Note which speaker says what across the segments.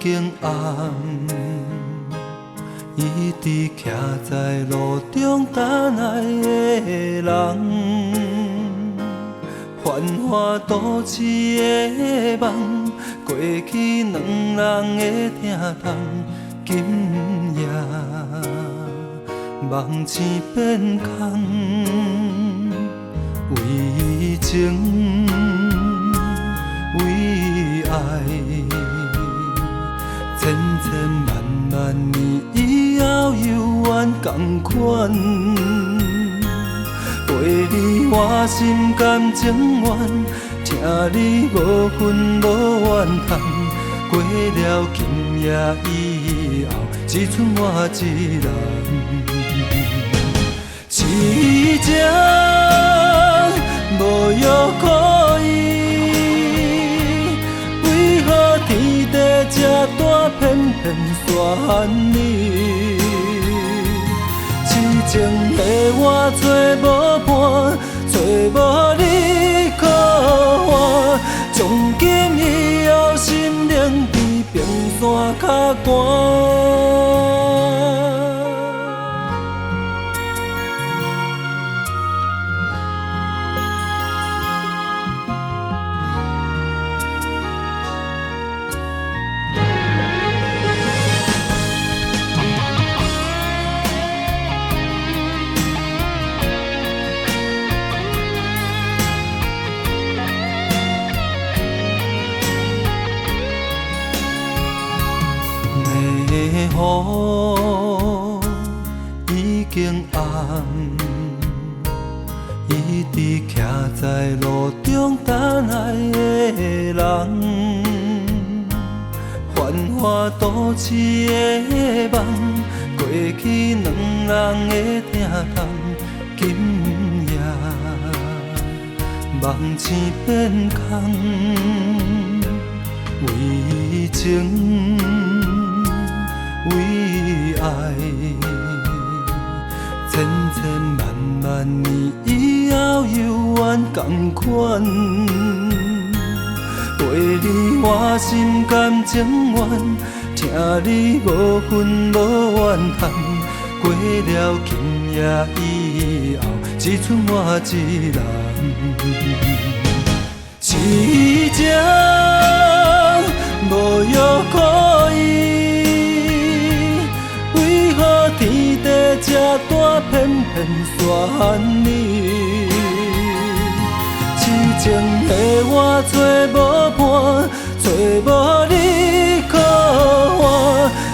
Speaker 1: 经暗，伊伫徛在路中等来的人，繁华都市的梦，过去两人的疼痛，今夜梦醒变空，为情为爱。千千万万年以后，犹原同款。陪你我心甘情愿，听你无分无怨叹。过了今夜以后，只剩我一人。痴情无药可医，为何天地这大偏偏选你？痴情的我找无伴，找无你可换，从今以后心灵比冰山较寒。雨已经暗，伊伫徛在路中等来的人，繁华都市的梦，过去两人的疼痛，今夜梦醒变空，为情为爱，千千万万年以后，犹原同款。陪你我心甘情愿，听你无分无怨叹。过了今夜以后，只剩我一人。痴情无药可医，为何天地这大偏偏选你？痴情的我找无伴，找无你可换，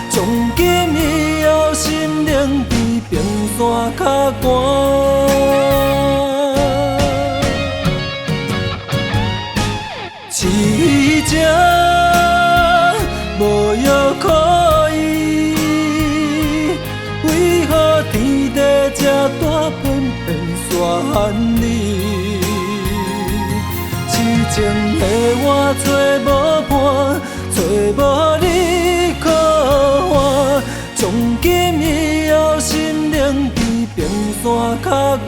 Speaker 1: 从今以后心灵比冰山较寒。痴情无药可医，为何天地这大偏偏选你？痴情的我找无伴，找无你可换，从今以后心灵比冰山较寒。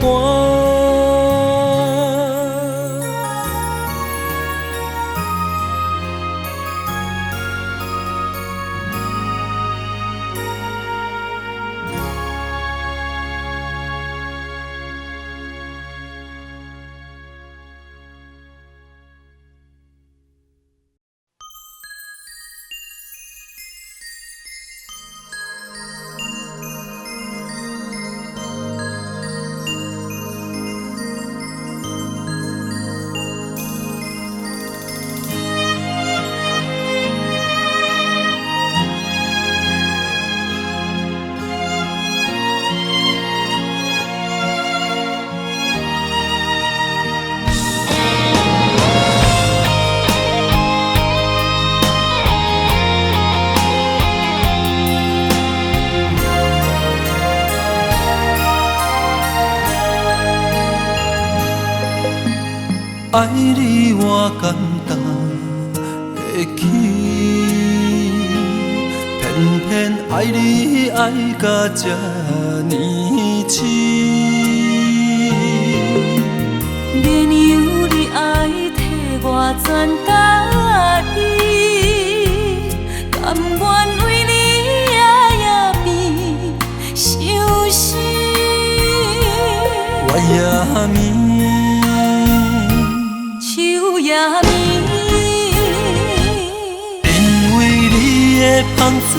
Speaker 1: 爱你我简单会起，偏偏爱你爱到这呢痴。
Speaker 2: 免由你爱替我全家己，甘
Speaker 1: 的香水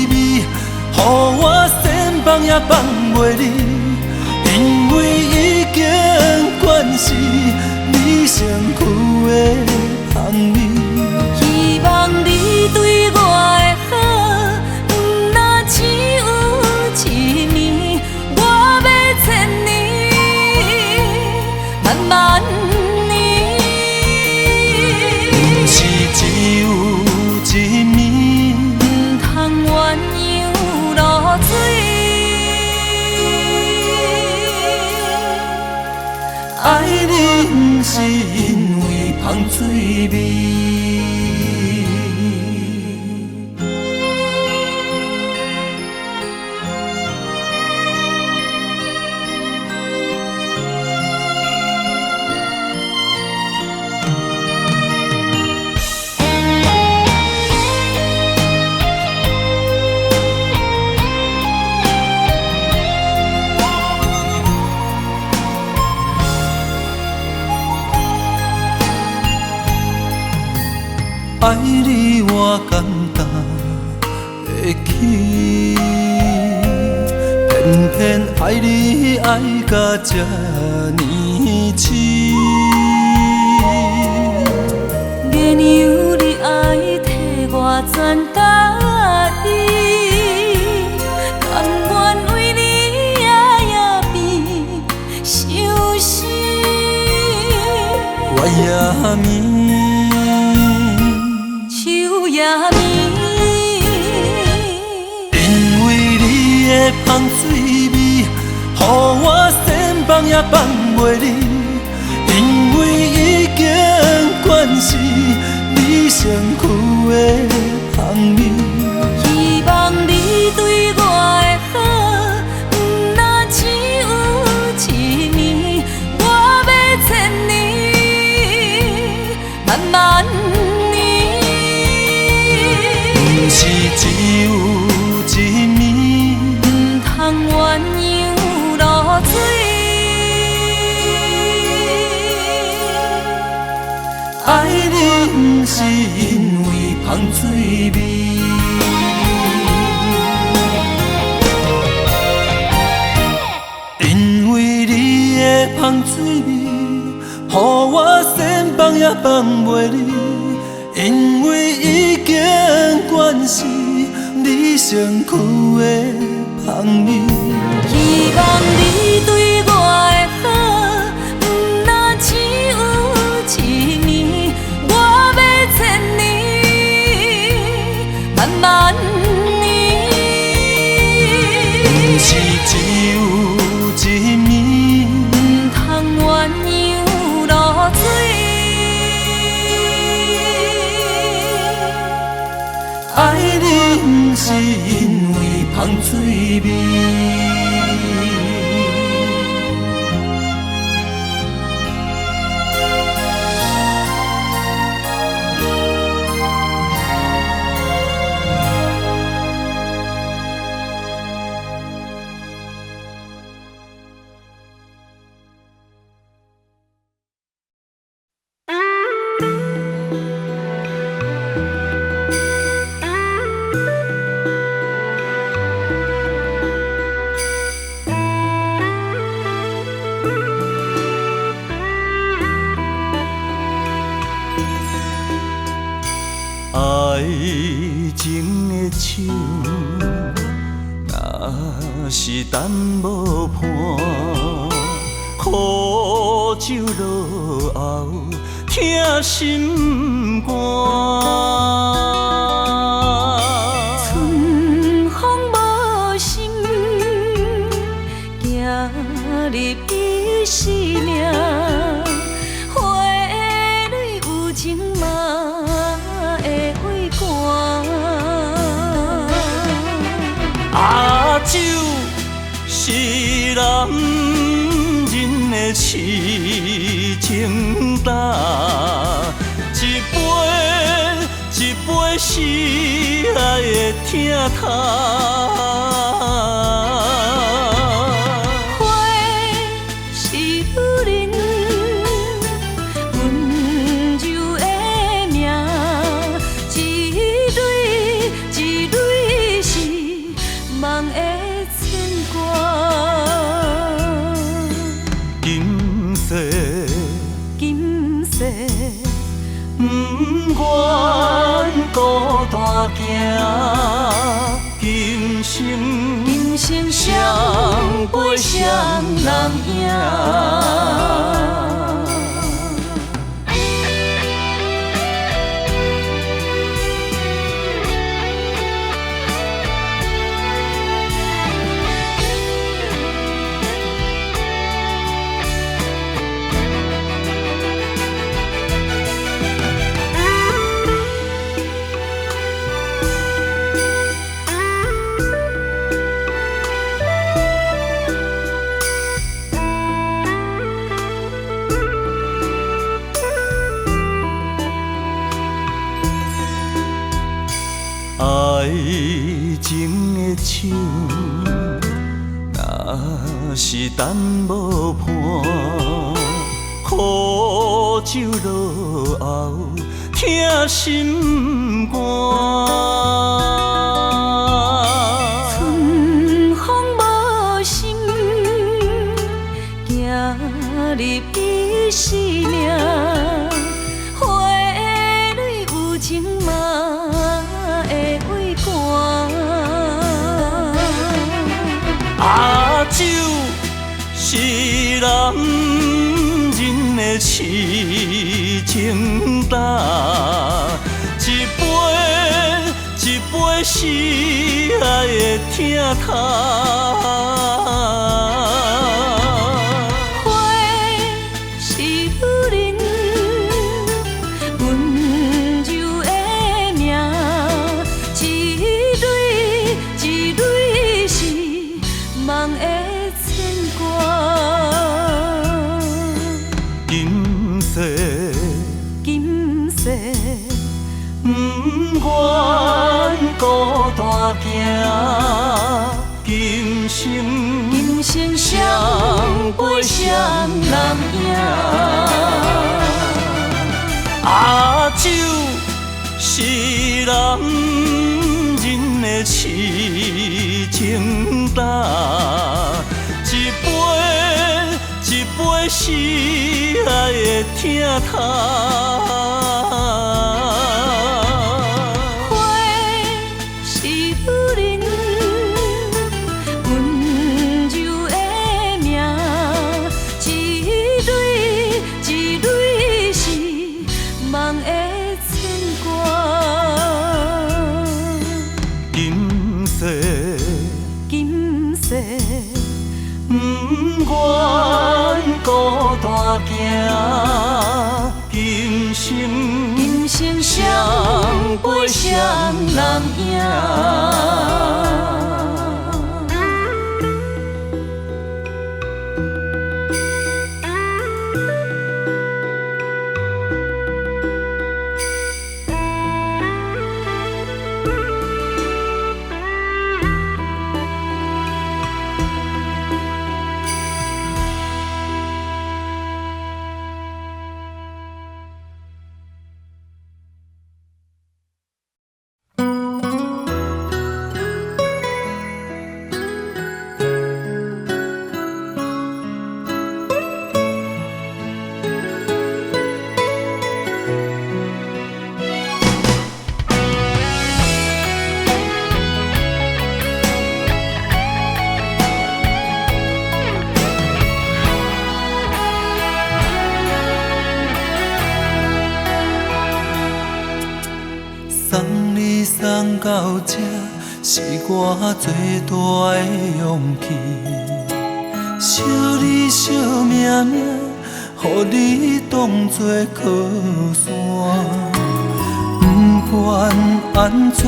Speaker 1: 味，予我先放也放袂离，因为已经惯是你身躯的香味。
Speaker 2: 希望你对我的好，不那只有一暝，我要千年，万万年。
Speaker 1: 不是只有一暝，
Speaker 2: 不通鸳鸯落水。
Speaker 1: 爱你不是因为香水味。爱你我简单会起，偏偏爱你爱到这呢痴。
Speaker 2: 原有你爱替我全家己，甘愿为你夜变伤心。
Speaker 1: 我也眠。
Speaker 2: 夜暝，
Speaker 1: 因为你的香水味，予我先放也放袂离，因为已经惯是你身躯的香味。
Speaker 2: 希望你对我的好，不那只有一暝，我要千年，万万年。
Speaker 1: 不是只有一暝，
Speaker 2: 不通鸳鸯落水。
Speaker 1: 爱你不是因为香水味。因为你的香水味，予我先放也放袂离，因为已经惯是你身躯的香味。
Speaker 2: 希望你对我的好，不那只有一暝，我要千年，万万年。
Speaker 1: 不是只有一暝，
Speaker 2: 不通鸳鸯落水。
Speaker 1: 爱你不是因为香水味。爱情的手，若是等无伴，苦酒落后，疼心肝。
Speaker 2: 春风无心，行入伊生命，花蕊有情嘛会会寒。
Speaker 1: 啊，酒是男人的痴情胆，一杯一杯是爱的疼痛。
Speaker 2: 花是女人温柔的命，一蕊一
Speaker 1: 今生
Speaker 2: 相陪双人影。
Speaker 1: 爱情的枪，若是等无伴，苦酒落后，疼心肝。
Speaker 2: 春风无心，行入伊生命，花蕊有情嘛。
Speaker 1: 酒是男人的痴情胆，一杯一杯是爱的疼痛。
Speaker 2: 花是女人温柔的名，一蕊一蕊是梦的牵挂。
Speaker 1: 今世
Speaker 2: 今世
Speaker 1: 不愿孤单行，今生
Speaker 2: 相陪双人影。
Speaker 1: 酒是男人的痴情胆，一杯一杯是爱的疼痛。
Speaker 2: 花是女人温柔的名，一蕊一蕊是梦的牵挂。
Speaker 1: 今世
Speaker 2: 今世
Speaker 1: 不愿孤单行，今生
Speaker 2: 相陪双人影。
Speaker 1: 送你送到这，是我最大的勇气。惜你惜命命，予你当作靠山。不管安怎，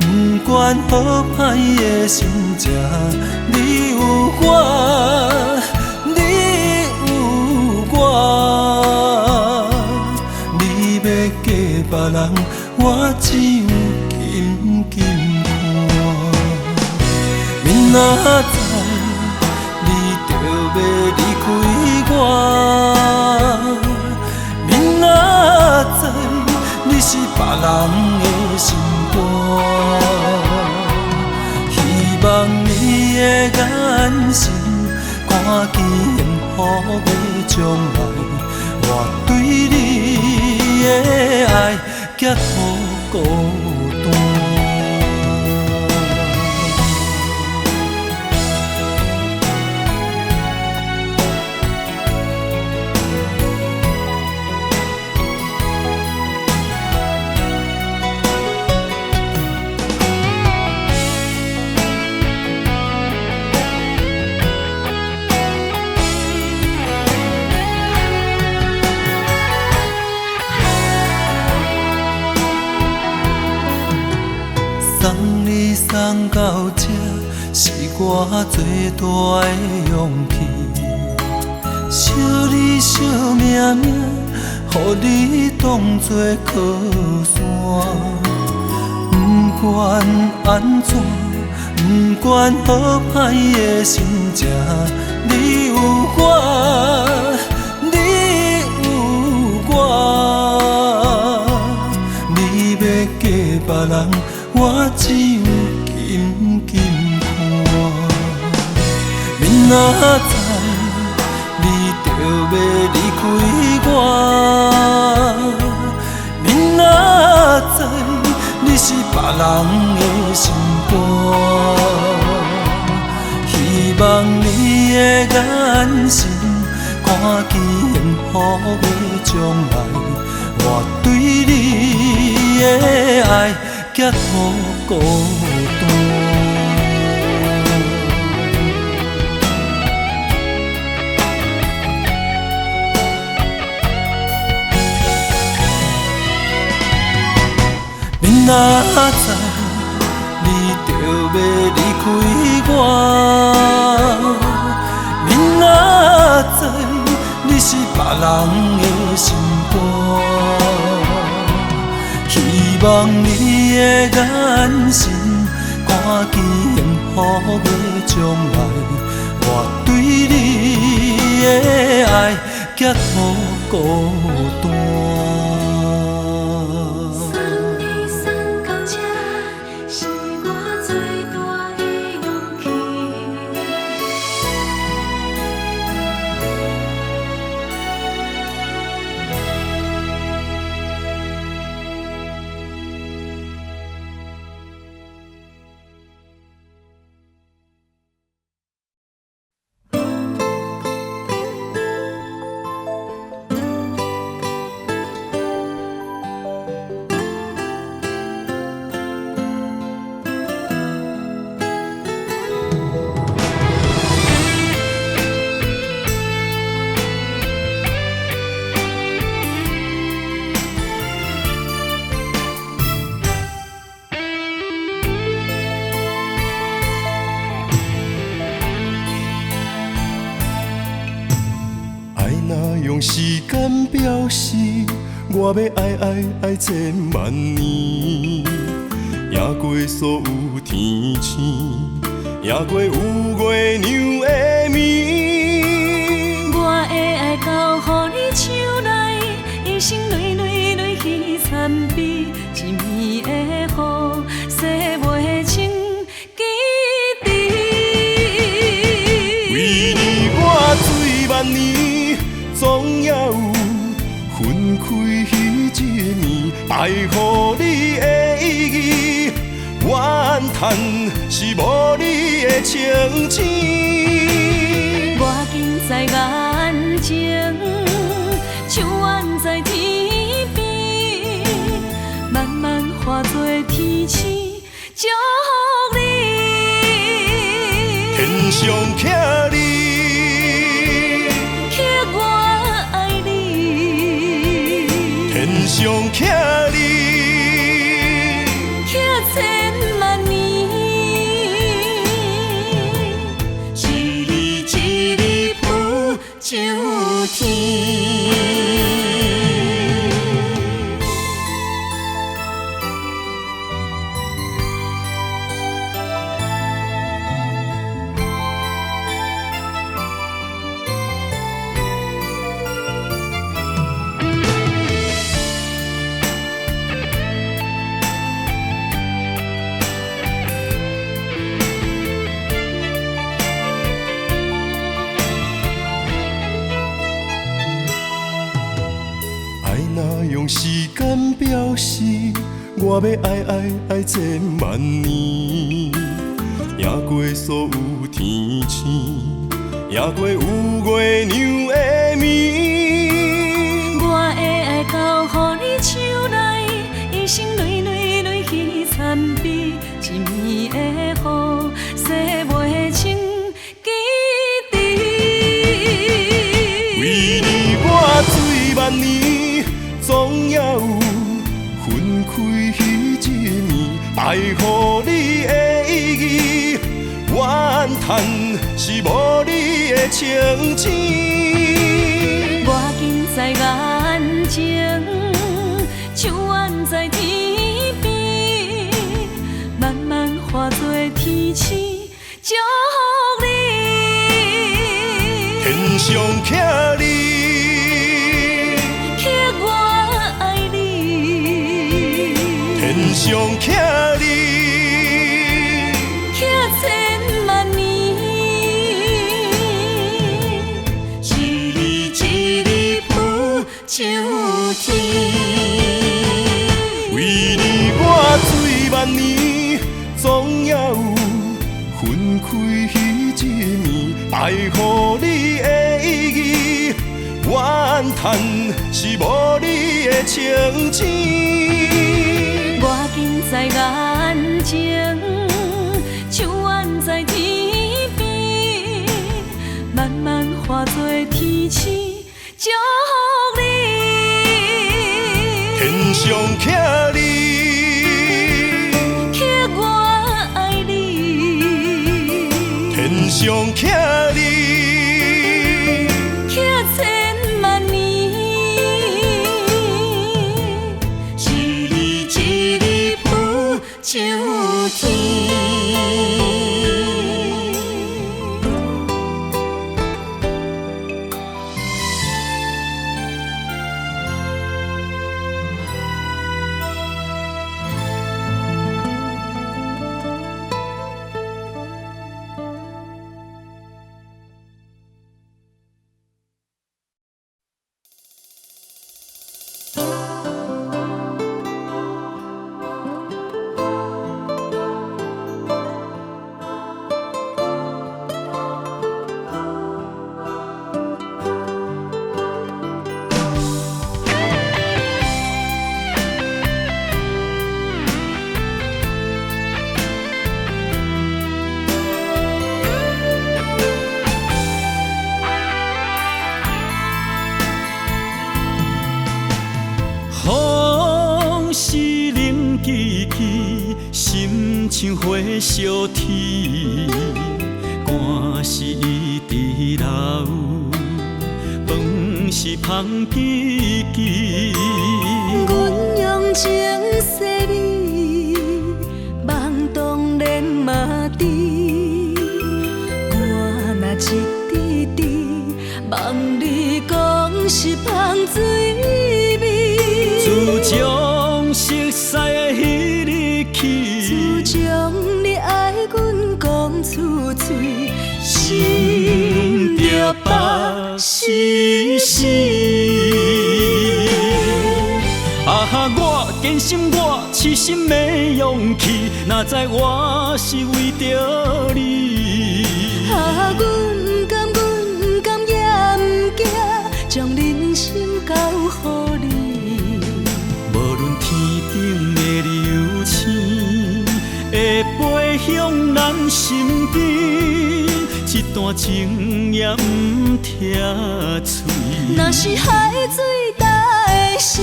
Speaker 1: 不管好歹的心情，你有我，你有我。你要嫁别人，我只有紧紧看。明仔载你就要离开我，明仔载你是别人的心肝。希望你的眼神赶紧予我将来我对你的爱结好孤单。送你送到这，是我最大的勇气。惜你惜命命，予你当作靠山。不管安怎，不管好歹的心情，你有我，你有我。你要嫁别人，我只有紧紧看。明仔载你就要离开我，明仔载你是别人的心肝。希望你的眼神看见幸福的将来。我对你的爱结好孤单。明仔载你就要离开我，明仔载你是别人的心肝。希望你的眼神看见幸福的将来。我对你的爱结好孤单。
Speaker 3: 用时间表示，我要爱千万年，赢过所有天星，赢过有月亮的暝。
Speaker 2: 我的爱交予你手内，一生泪泪泪去参比，一暝的雨，洗袂清记忆。
Speaker 3: 为你我醉万年。总要有分开迄一暝，爱予你的意义，怨叹是无你的情痴。
Speaker 2: 我近在眼前，像远在天边，慢慢化作天星，祝福你。
Speaker 3: 天上徛你。天上徛你，
Speaker 2: 徛千万年，一日一日浮上天。
Speaker 3: 用时间表示，我要爱千万年，赢过所有天星，赢过有月亮的暝。
Speaker 2: 我的爱交予你手内，一生泪泪泪去参比，一暝的雨，洗袂清记忆。
Speaker 3: 为你我醉万年。总要有分开迄一暝，爱予你的意义，怨叹是无你的情钱。
Speaker 2: 我近在眼前，像远在天边，慢慢化作天赐，祝福你。
Speaker 3: 天上徛你，
Speaker 2: 刻我爱你，
Speaker 3: 天上徛你，
Speaker 2: 刻千万年，一日一日浮上天。
Speaker 3: 为你我醉万年，总也有分开彼一暝。爱予你的意义，怨叹是无你的情钱。
Speaker 2: 我近在眼前，像远在天边，慢慢化作天赐，祝福你。
Speaker 3: 天上徛你，
Speaker 2: 刻我爱你，
Speaker 3: 天上徛你，
Speaker 2: 刻千万年，一日一日浮上天。
Speaker 1: 风是冷记起，心像火烧天，汗是一直流，饭是香记记。
Speaker 2: 阮用情洗你，梦当然嘛知。我若一滴滴，望你讲是香水味。
Speaker 1: 自从熟悉的迄日起，
Speaker 2: 自从你爱阮讲出嘴，
Speaker 1: 心着北死死。啊哈！我坚信我痴心的勇气，哪知我是为着你。
Speaker 2: 啊，阮甘也不惊，将人生交予你。
Speaker 1: 无论天顶的流星会飞向咱身边，一段情也不拆碎。
Speaker 2: 若是海水大的时，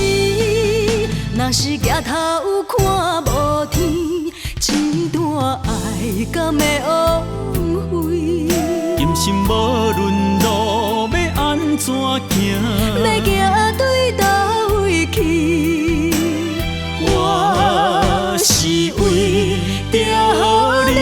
Speaker 2: 若是抬头看无天，一段爱敢会枉费？
Speaker 1: 今生无论路要安怎行，
Speaker 2: 要行对倒位去？
Speaker 1: 我是为着你。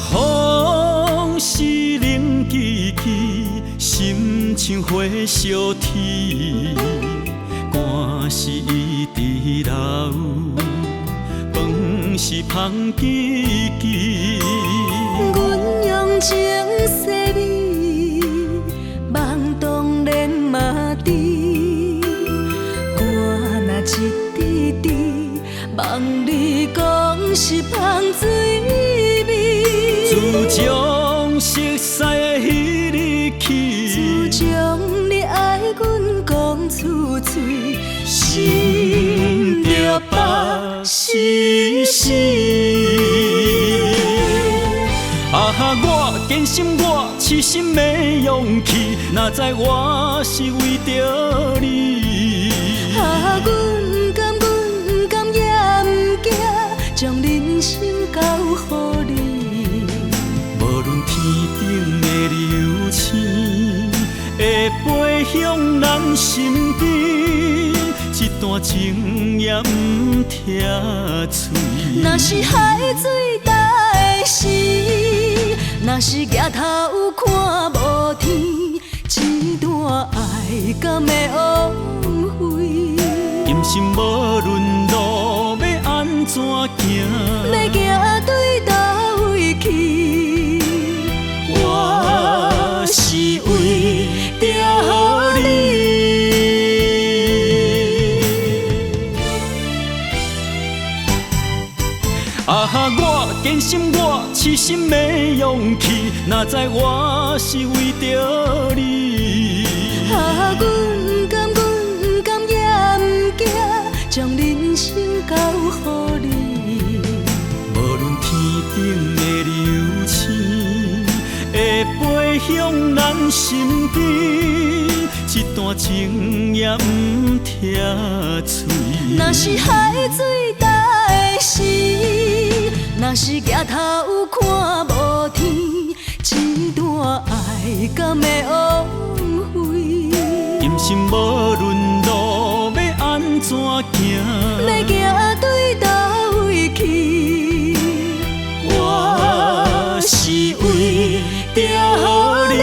Speaker 1: 风是冷记起，心像火烧天，汗是一直流，饭是香记记。
Speaker 2: 阮用情洗你，梦当然嘛知。汗若一滴滴，望你讲是香水味。
Speaker 1: 自从熟悉使的彼日起。
Speaker 2: 自从你爱阮讲出嘴，
Speaker 1: 心着北死死。啊哈！我坚信我痴心的勇气，哪知我是为着你。
Speaker 2: 啊，阮不甘也不惊，将人生交予你。
Speaker 1: 无论天顶的流星会飞向咱身边，一段情也不拆碎。
Speaker 2: 若是海水大的时，若是抬头看无天，一段爱敢会枉费？
Speaker 1: 今生无论路要安怎行，
Speaker 2: 要行对倒位去？
Speaker 1: 我是为着你。啊哈！我坚信我痴心的勇气，哪知我是为着你。
Speaker 2: 啊，阮不甘也不惊，将人生交予你。
Speaker 1: 无论天顶的流星会飞向咱身边，一段情也不拆碎。
Speaker 2: 若是海水大的时，若是抬头看无天，一段爱敢会枉费？
Speaker 1: 今生无论路要安怎行，
Speaker 2: 要行对倒位去？
Speaker 1: 我是为着你。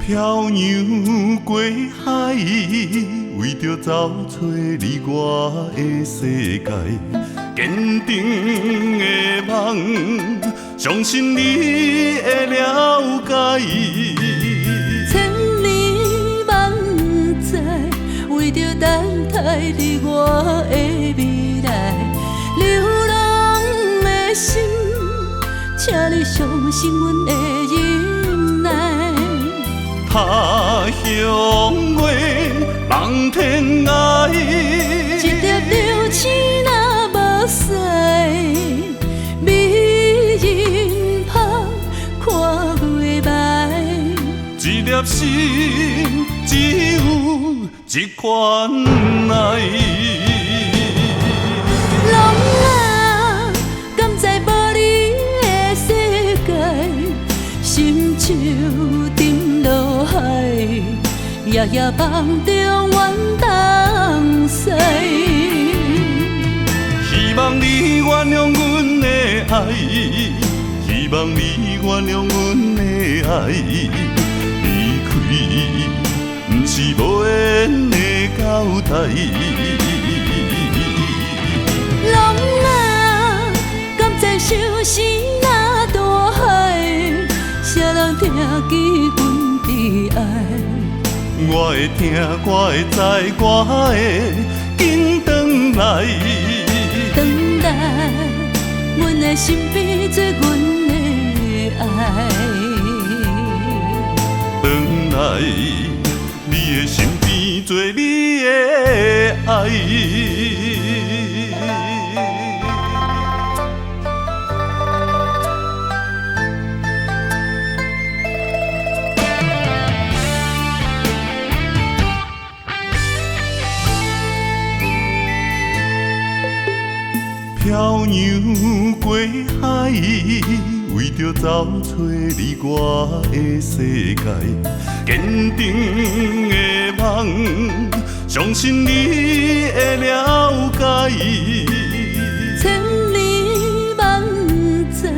Speaker 3: 漂洋过海，为着找找你我的世界。坚定的梦，相信你会了解。
Speaker 2: 千里万载，为着等待你我的未来。流浪的心，请你相信阮的忍耐。
Speaker 3: 他乡话，梦天涯。
Speaker 2: 一粒流星若无使，美人芳看月白。
Speaker 3: 一粒心只有一款爱。
Speaker 2: 人啊，敢知无你的世界，心像沉落海，夜夜梦中怨东西。
Speaker 3: 希望你原谅阮的爱，希望你原谅阮的爱。离开，不是无缘的交代。
Speaker 2: 人啊，敢知相思若大海，谁人听见阮的爱？
Speaker 3: 我会听，我会知，我会紧转来。
Speaker 2: 等待，阮的身边做阮的爱。
Speaker 3: 转来，你的身边做你的爱。漂洋过海，为着找找你我的世界，坚定的梦，相信你会了解。
Speaker 2: 千里万载，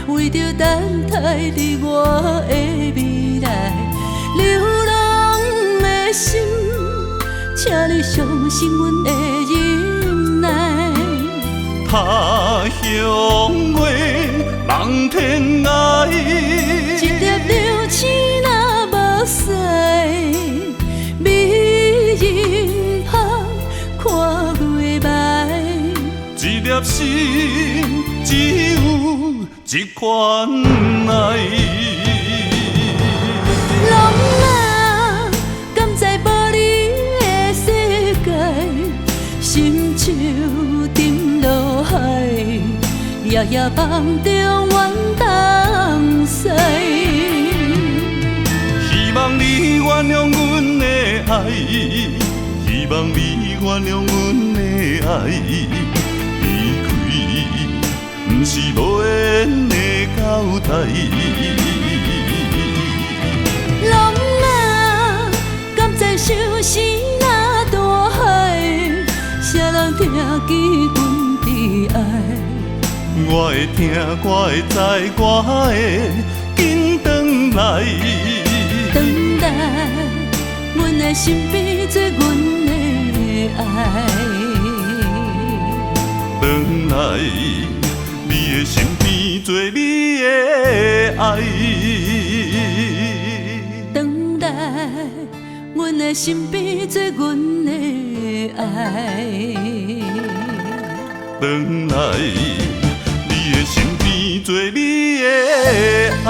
Speaker 2: 为着等待你我的未来，流浪的心，请你相信阮的忍耐。
Speaker 3: 他乡话，望天涯，
Speaker 2: 一粒流星若无使，美人芳看月暝。
Speaker 3: 一粒心只有一款爱。
Speaker 2: 人啊，敢知无你的世界，心像沉落海，夜夜梦中阮东西。
Speaker 3: 希望你原谅阮的爱，希望你原谅阮的爱。离开，不是无缘的交代。
Speaker 2: 人啊，敢知相思若大海，谁人听见阮的爱？
Speaker 3: 我会听，我会知，我会紧转来。
Speaker 2: 等待，阮的身边做阮的爱。
Speaker 3: 转来，你的身边做你的爱。
Speaker 2: 等待，阮的身边做阮的爱。
Speaker 3: 转来，你的身边做你的爱。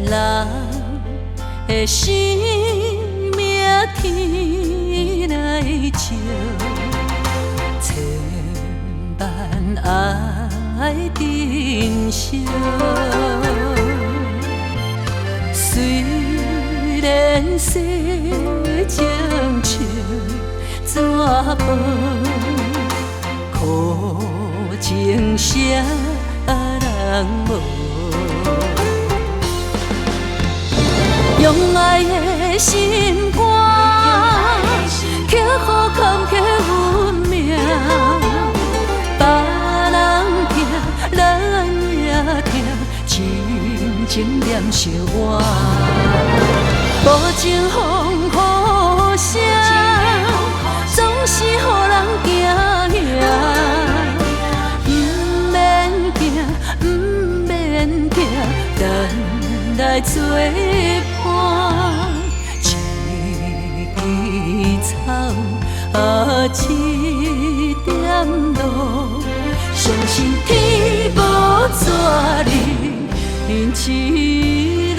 Speaker 2: 人的生命天来照，千万爱珍惜。虽然世情像纸薄，苦情啥人无？用爱的心肝，去予坎坷运命。别人疼，咱也疼，深情念相偎。无情风雨声，总是予人惊吓。不免惊，不免惊，咱来作伴。一枝草，一点露，相信天无绝人之路。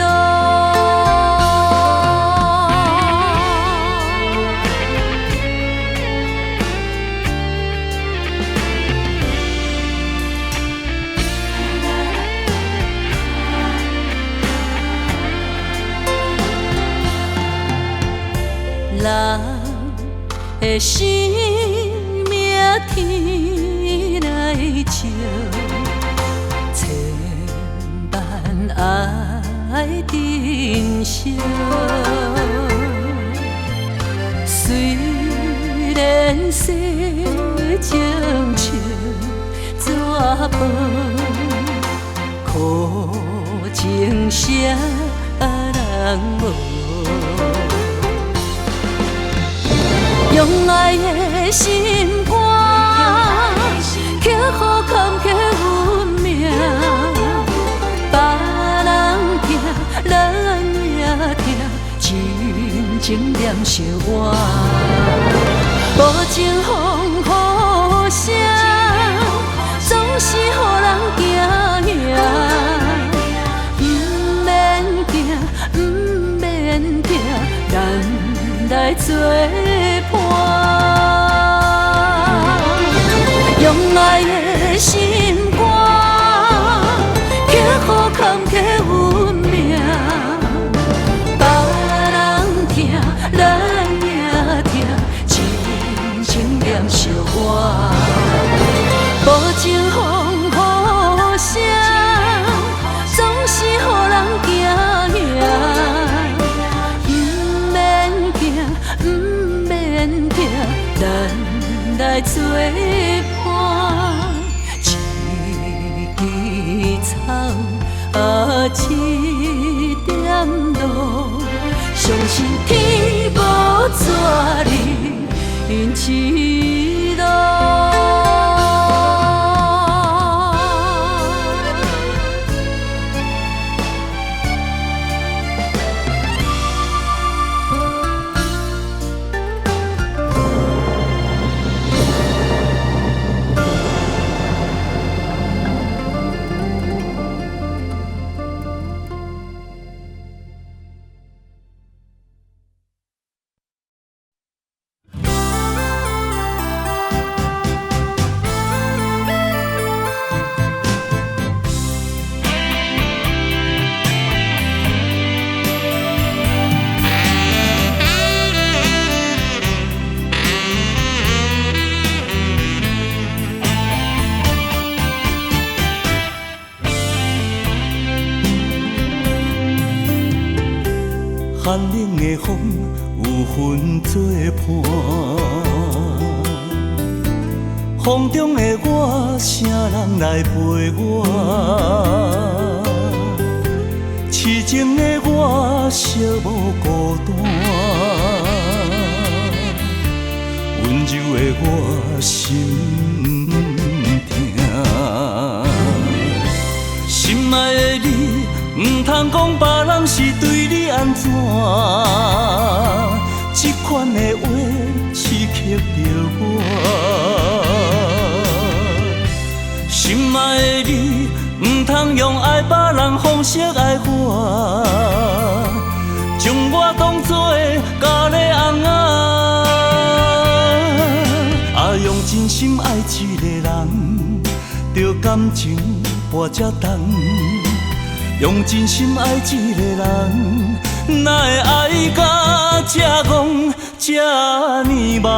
Speaker 2: 人的生命天来照，千万爱珍惜。虽然世情像纸薄，苦情啥人无。用爱的心肝，去予坎坷运命。别人疼，咱也疼，真情念惜我。无情风雨声，总是予人惊吓。不免惊，不免惊，咱来作伴。用爱的心肝，去予坎坷运命。别人疼，咱也疼，真情念惜我。无情风雨声，总是予人惊吓。不免惊，不免惊，咱来作伴。一枝草，一点露，相信天无绝人因痴路。
Speaker 1: 寒冷的风有份作伴，风中的我，啥人来陪我？痴情的我，寂寞孤单，温柔的我心痛，心爱的你。唔通讲别人是对你安怎，这款的话刺激着我。心爱的你，唔通用爱别人方式爱我，将我当作咖喱翁啊！用真心爱一个人，着感情跋这重。用真心爱一个人，哪会爱到这戆这呢忙？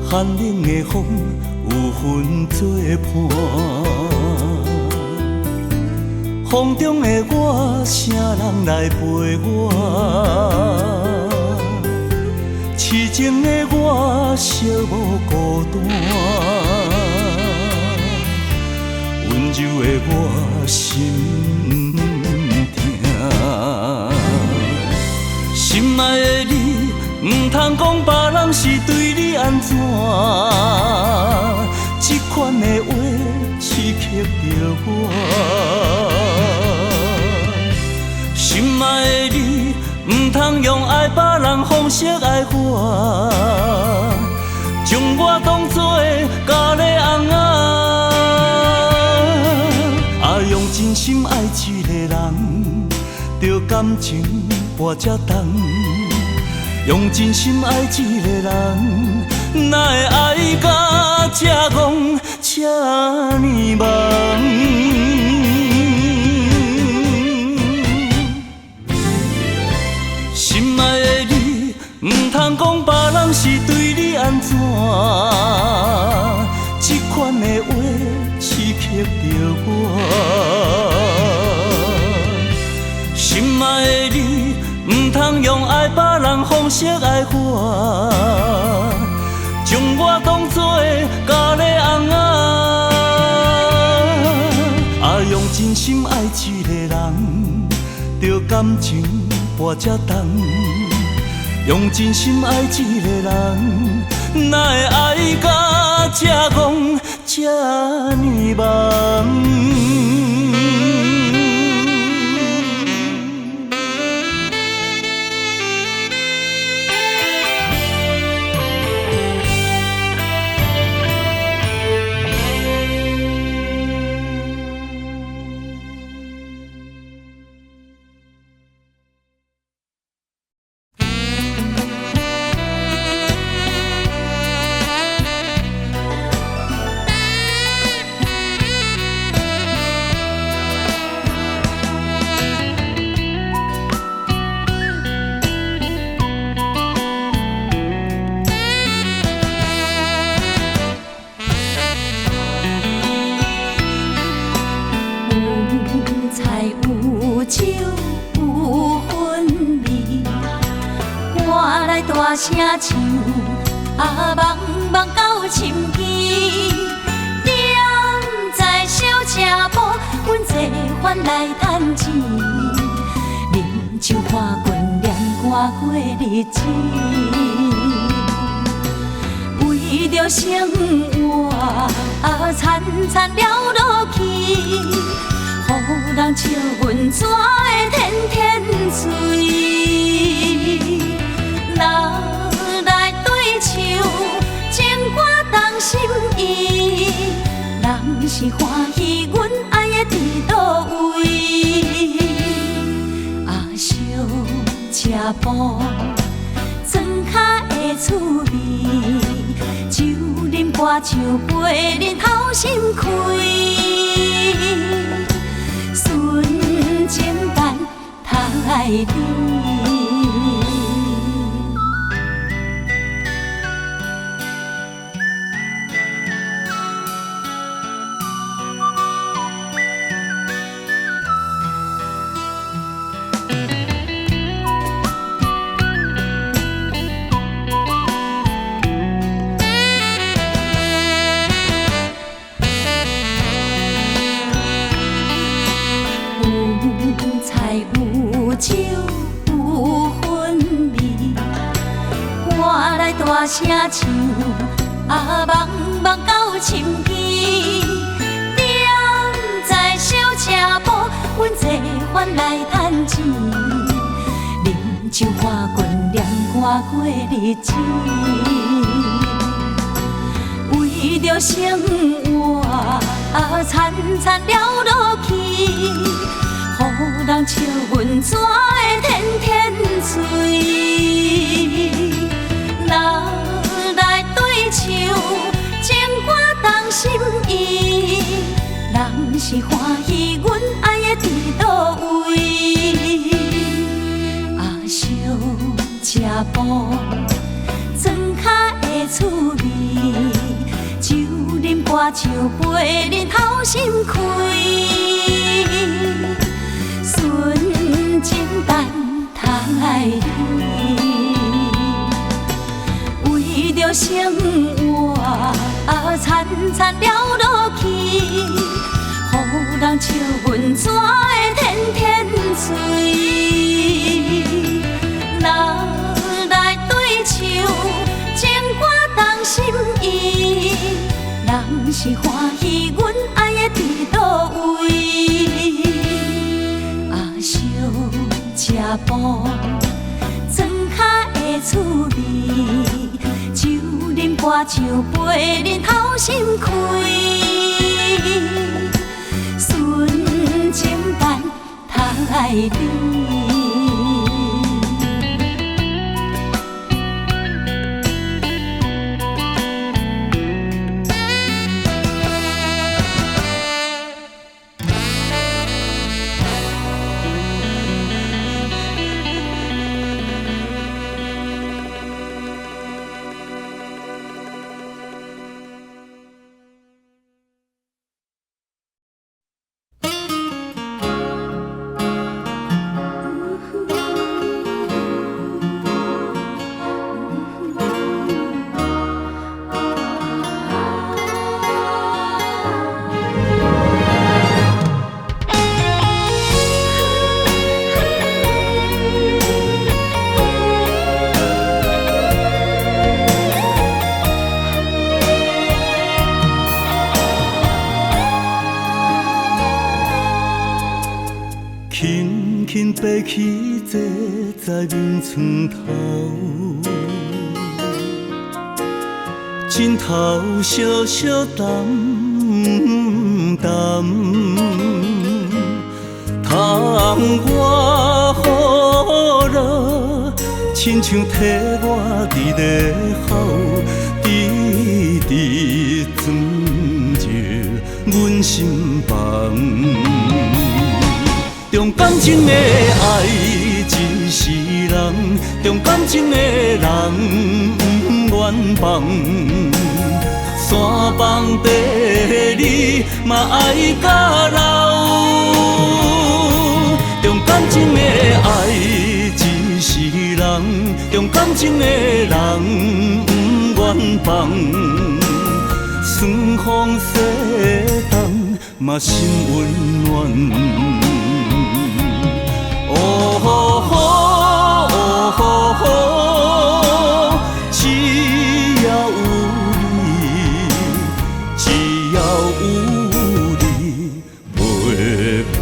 Speaker 1: 寒冷的风有份作伴，风中的我，啥人来陪我？痴情的我，寂寞孤单，温柔的我心痛，心爱的你。唔通讲别人是对你安怎，这款的话刺激着我。心爱的你，唔通用爱别人方式爱我，将我当作咖喱翁啊！用真心爱一个人，着感情跋这重。用真心爱一个人，哪会爱到这戆这呢忙？心爱的你，是对你安怎？这款的话刺激着我，心爱的你，唔通用爱别人方式爱我，将我当作咖喱翁啊，用真心爱一个人，着感情跋这重。用真心爱一个人，哪会爱到这戆这呢梦？
Speaker 2: 大声唱，梦梦到深更，踮在小车铺，阮坐返来趁钱，饮酒看拳，念歌过日子，为着生活惨惨了落去，予人笑阮怎会天天醉。哪来对唱情歌动心意？人是欢喜阮爱的伫倒位？小车铺，庄脚的滋味，酒啉歌唱陪日头心开，纯情等待你。大声唱，梦梦到深更，踮在小车铺，阮坐返来趁钱，饮酒看拳，念歌过日子，为着生活惨惨了落去，予人笑阮怎会天天醉？哪来对唱情歌动心意？人是欢喜阮爱的伫倒位？小车铺，庄脚的滋味，酒啉歌唱陪日头心开，纯情等待你。为着生活惨惨了落去，予人笑阮怎会天天醉？哪来对唱情歌动心意？人是欢喜阮爱的伫倒位？小车铺，庄脚的滋味，酒啉歌唱陪日头心开，纯情等待你。
Speaker 1: 轻爬起坐在眠床头，枕头小小淡淡，窗外雨落，亲像替我伫咧哭，直直钻入阮心房。重感情的爱一世人，重感情的人不愿放。山崩地你嘛爱甲老，重感情的爱一世人，重感情的人不愿放。酸风洗冻嘛心温暖。哦吼吼，哦吼吼，只要有你，只要有你陪伴。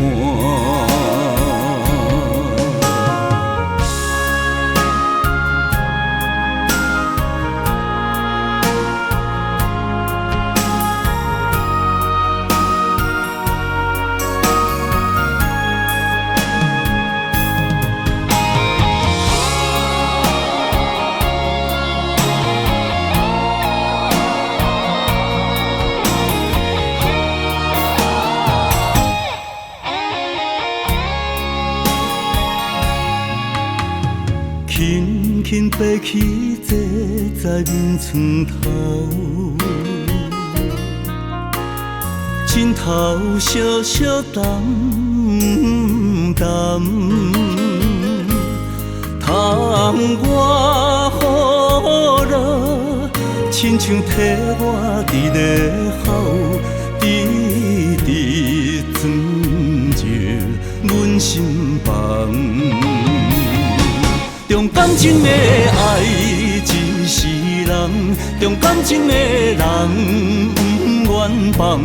Speaker 1: 轻轻爬起坐在眠床头，枕头小小淡淡，窗外雨落，亲像替我伫咧哭，直直钻入阮心房。重感情的爱一世人，重感情的人不愿放。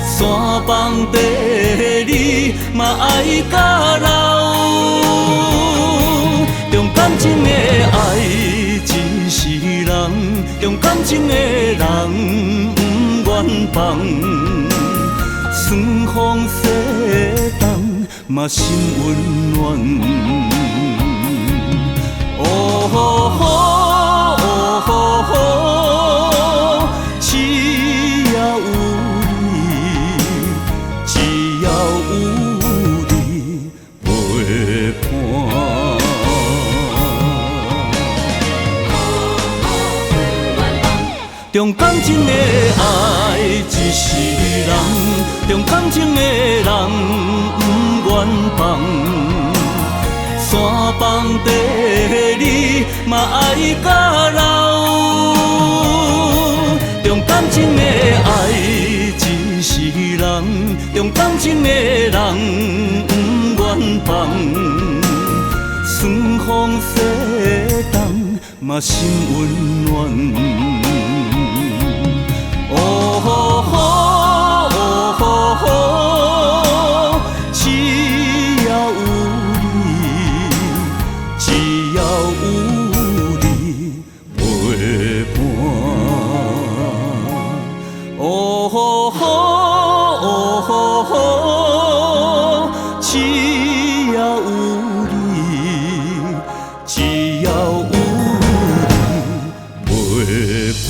Speaker 1: 山崩地你嘛爱甲老，重感情的爱一世人，重感情的人不愿放。酸风洗冻嘛心温暖。哦吼吼，哦吼吼，只要有你，只要有你陪伴。重感情的爱一世人，重感情的人不愿放。山崩地你嘛爱甲老，重感情的爱一世人，重感情的人不愿放。酸风洗冻嘛心温暖。哦吼吼，哦吼吼，只要有只要有你陪伴。哦吼吼，哦吼吼，只要有你，只要有你陪伴。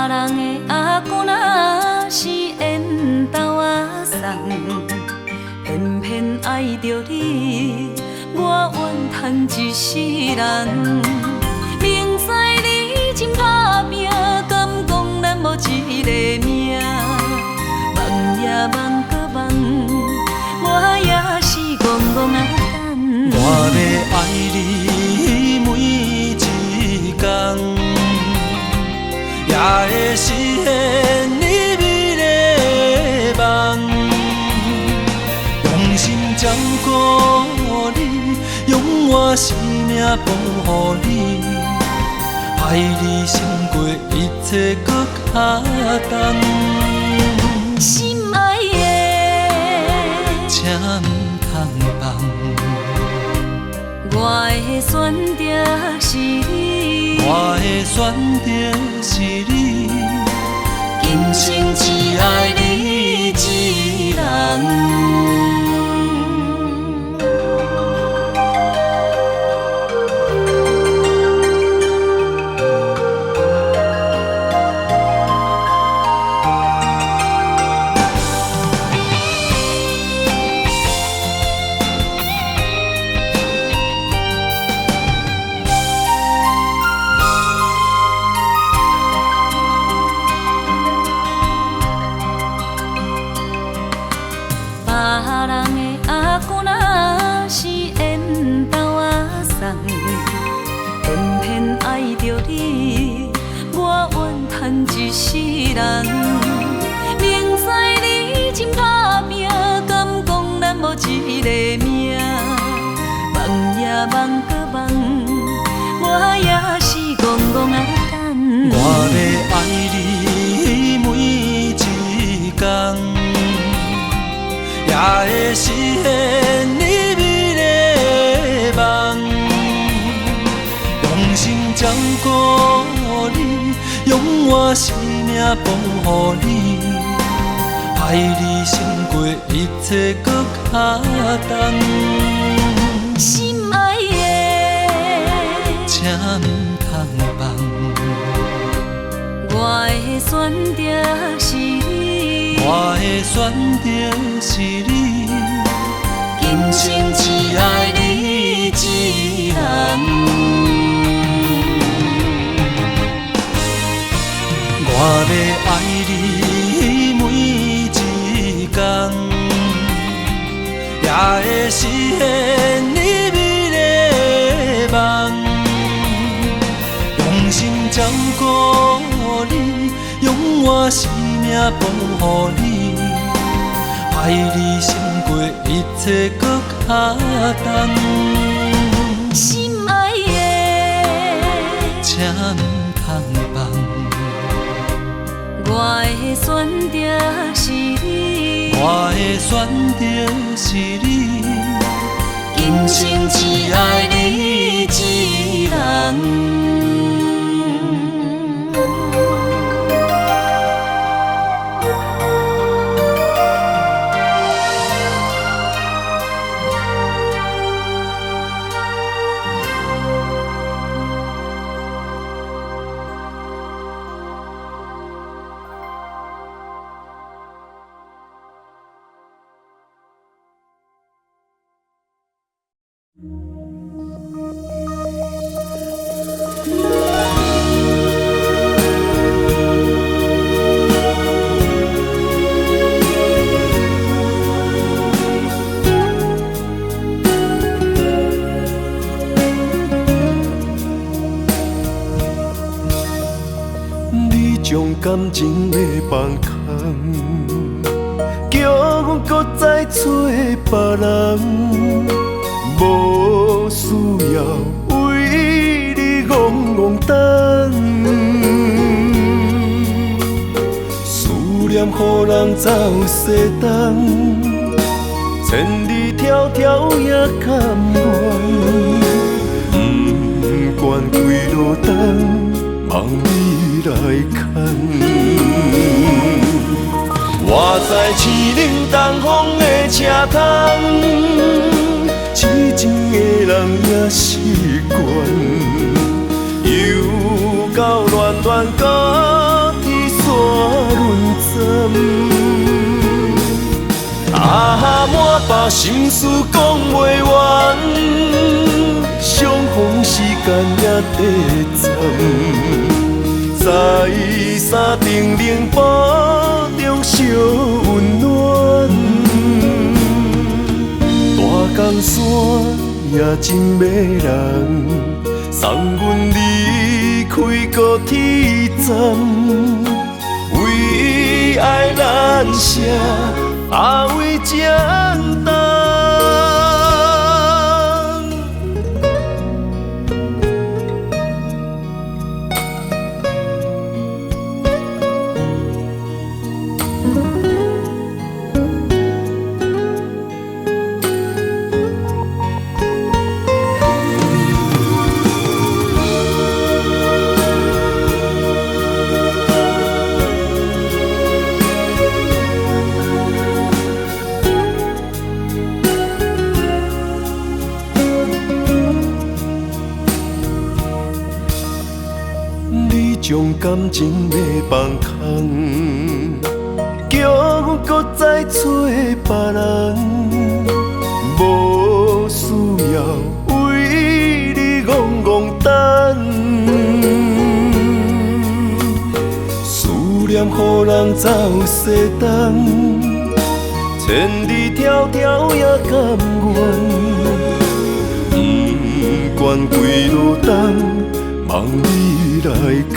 Speaker 2: 人的阿公若是缘投啊送，偏偏爱着你，我怨叹一世人。明知你真打拼，敢讲咱无一个命？梦也梦搁梦，我也是戆戆啊等。
Speaker 1: 我要爱你每一天，也会实现你美丽的梦。用心照顾你，用我生命保护你，爱你胜过一切搁较重。
Speaker 2: 心爱的，
Speaker 1: 请唔通放。
Speaker 2: 我的选择是你，
Speaker 1: 我的选择是你，今生只爱你一人。一世人，明知你真打拼，敢讲咱无一个命？梦也梦搁梦，我也是戆戆啊等。我要爱你每一天，也会实现你美丽的梦。用心照顾你，用我生命保护你，爱你胜过一切搁较重。
Speaker 2: 心爱的，
Speaker 1: 请唔通放。
Speaker 2: 我的选择是你，
Speaker 1: 我的选择是你，今生只爱你一人。我要爱你每一天，也会实现你美丽的梦。用心照顾你，用我生命保护你，爱你胜过一切搁较重。
Speaker 2: 心爱的，
Speaker 1: 请唔通放。
Speaker 2: 我的选择是你，
Speaker 1: 我的选择是你，今生只爱你一人。
Speaker 3: 将感情的放空，叫阮搁再找别人，无需要为你戆戆等。思念予人走西东，千里迢迢也甘愿，不管几路灯，望你来牵。我在市冷东风的车窗，痴情的人也习惯，又到恋恋搁心事讲袂完，相逢时间也短暂。在山顶冷堡中烧温暖，大江山也真迷人，送阮离开高铁站，为爱难舍，为简单。将感情要放空，叫阮搁再找别人，无需要为你戆戆等。思念予人走西东，千里迢迢也甘愿，不管几路东。望你来牵，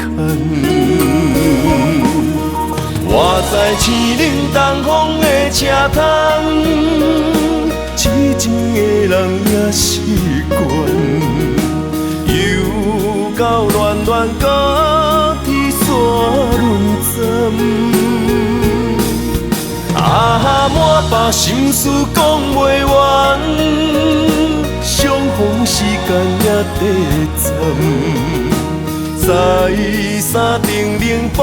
Speaker 3: 我在青冷东风的车窗，痴情的人也习惯，又到暖暖高铁线轮站，满腹心事讲袂完，相逢时间也短暂。在山顶冷堡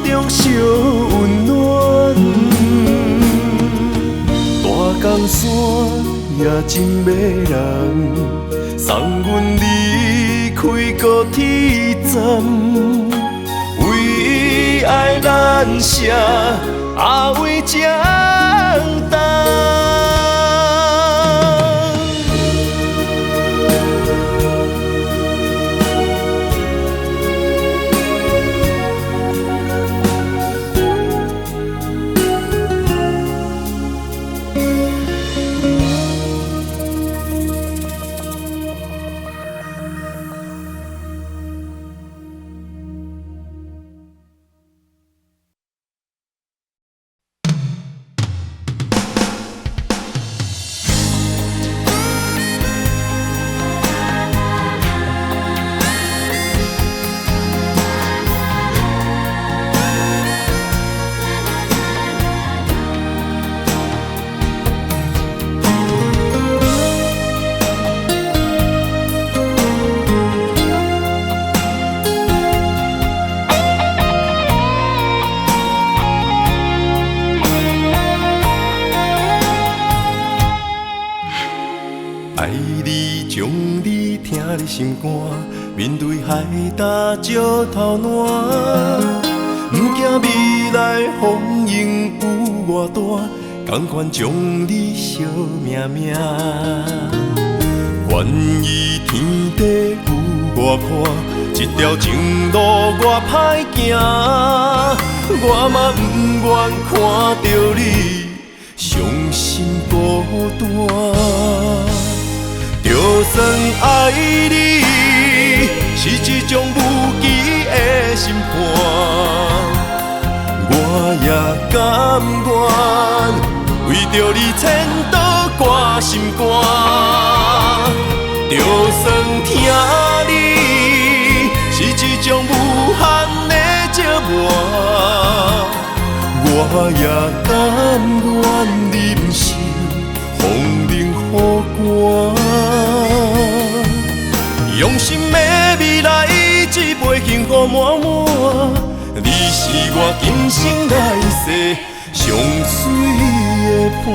Speaker 3: 中烧温暖，大江山也真迷人，送阮离开高铁站，为爱难舍，为简单。爱你，将你听你心肝，面对海礁石头烂，不惊未来风雨有偌大，甘愿将你惜命命。愿意天地有外宽，这条情路我歹行，我嘛不愿看到你伤心孤单。就算爱你是一种无期的审判，我也甘愿为着你千刀挂心肝。就算听你是一种无限的折磨，我也甘愿忍受风冷雨寒。用心的未来，一杯幸福满满。你是我今生来世上水的伴。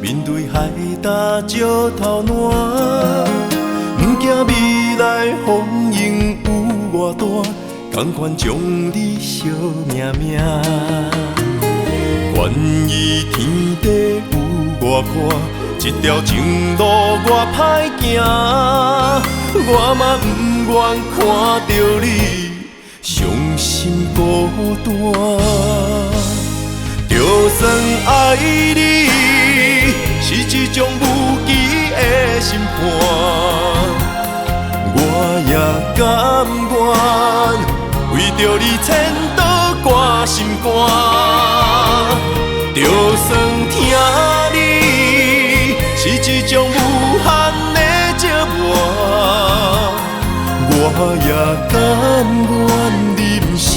Speaker 3: 面对海大石头烂，不惊未来风雨有偌大，甘愿将你惜命命。愿意天地有外宽，这条情路我歹行，我嘛不愿看到你伤心孤单。就算爱你是一种无期的审判，我也甘愿为着你牵倒挂心肝。就算听你是一种无限的折磨，我也甘愿忍受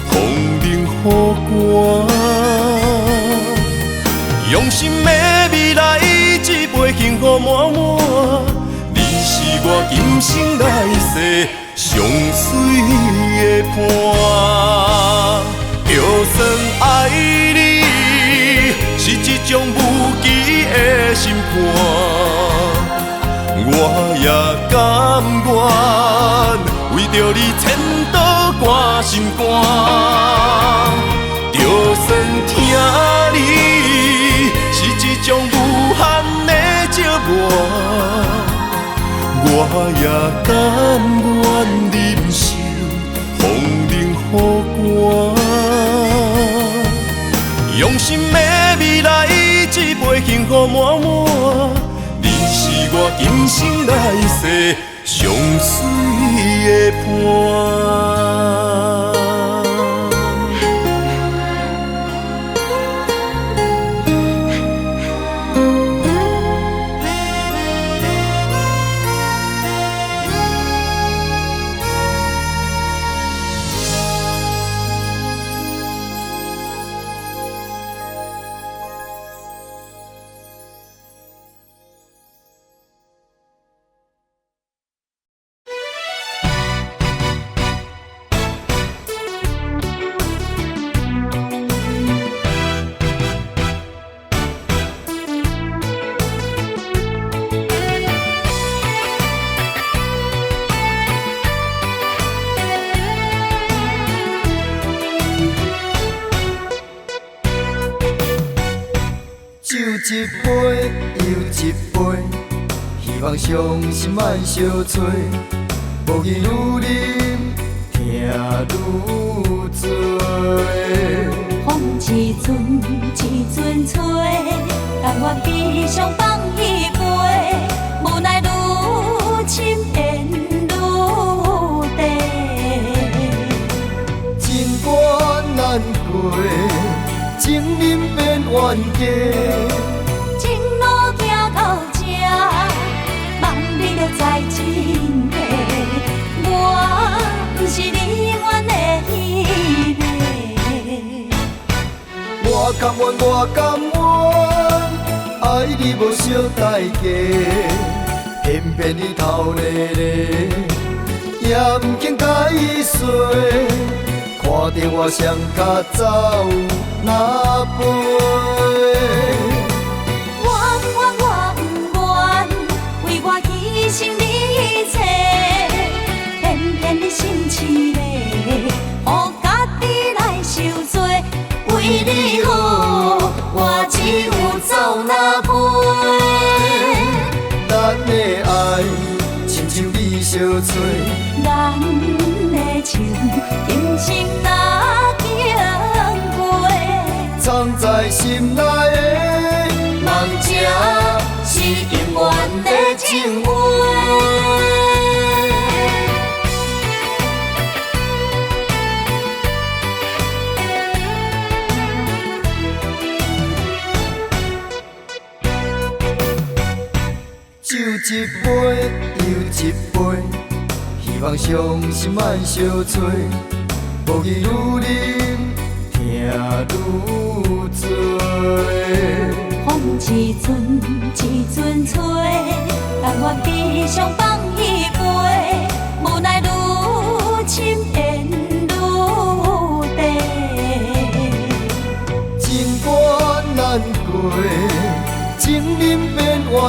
Speaker 3: 风冷雨寒。用心的未来，一杯幸福满满。你是我今生来世上水的伴。就算爱你是一种无期的审判，我也甘愿为着你牵倒挂心肝。就算听你是一种无限的折磨，我也甘愿忍受风冷雨寒。用心的未来，一杯幸福满满。你是我今生来世上水的伴。
Speaker 1: 一杯又一杯，希望伤心莫相催。无语愈啉，痛愈多。
Speaker 2: 风一阵一阵吹，甘愿悲伤放一杯，无奈愈深缘愈低。
Speaker 1: 情关难过，情人变冤家。在真地，我不是你愿的迄个。我甘愿，我甘愿，爱你无小代价，偏偏你头咧咧，也不肯解释，看着我双脚走哪飞。牺牲你一切，偏偏你心痴迷，予家己来受罪。为你好，我只有走哪飞？咱的爱亲像米烧脆，咱的情今生哪经过？藏在心内的梦者，是永远的情话。酒一杯又一杯，希望伤心莫相催。无语愈啉，痛愈多。风一阵一阵吹，甘愿悲伤放一杯，无奈愈深缘愈低。情关难过，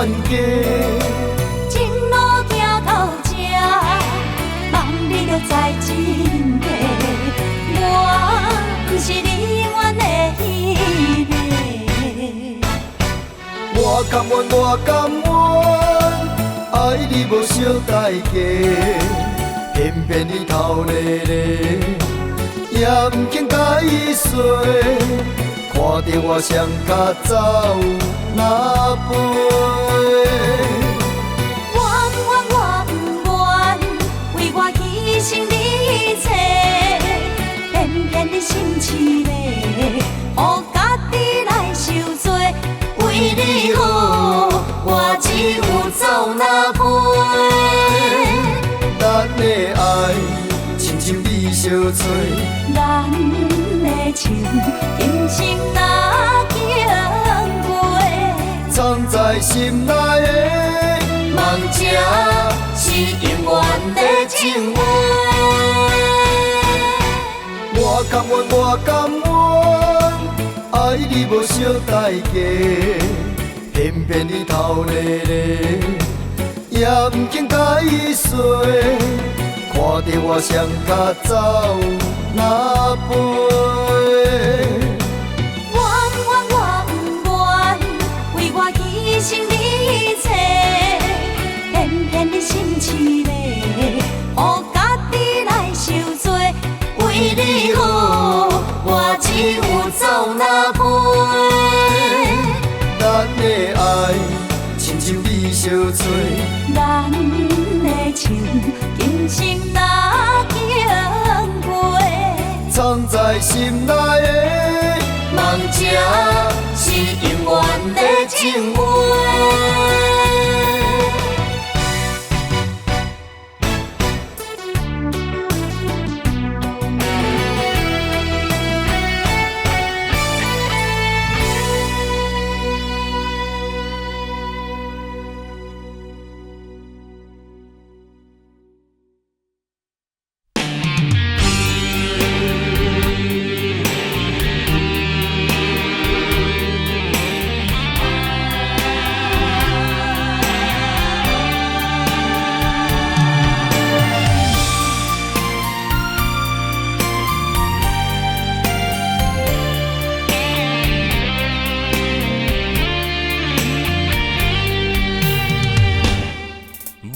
Speaker 4: 家。
Speaker 2: 情路行到这，望你着知真谛，我不是你愿的迄个。
Speaker 4: 我甘愿，我甘愿，爱你无小代价，偏偏你头咧咧，也不肯甲伊说。看着我双脚走哪飞？
Speaker 2: 我不愿，为我牺牲你一切，偏偏你心痴迷，予家己来受罪。为你好，我只有走哪飞？
Speaker 4: 咱的爱亲像米烧炊，
Speaker 2: 咱的情今生若经过，
Speaker 4: 藏在心内的梦，这是永远的情话。我甘愿，我甘愿，爱你无小代价，偏偏你头咧咧，也不肯甲伊说。看着我双脚走哪飞？
Speaker 2: 我不愿，为我牺牲你一切，偏偏你心痴迷，予家己来受罪。为你好，我只有走哪飞？
Speaker 4: 咱的爱亲像米烧炊，
Speaker 2: 咱的情今生若经过，
Speaker 4: 藏在心内的梦，这是永远的情话。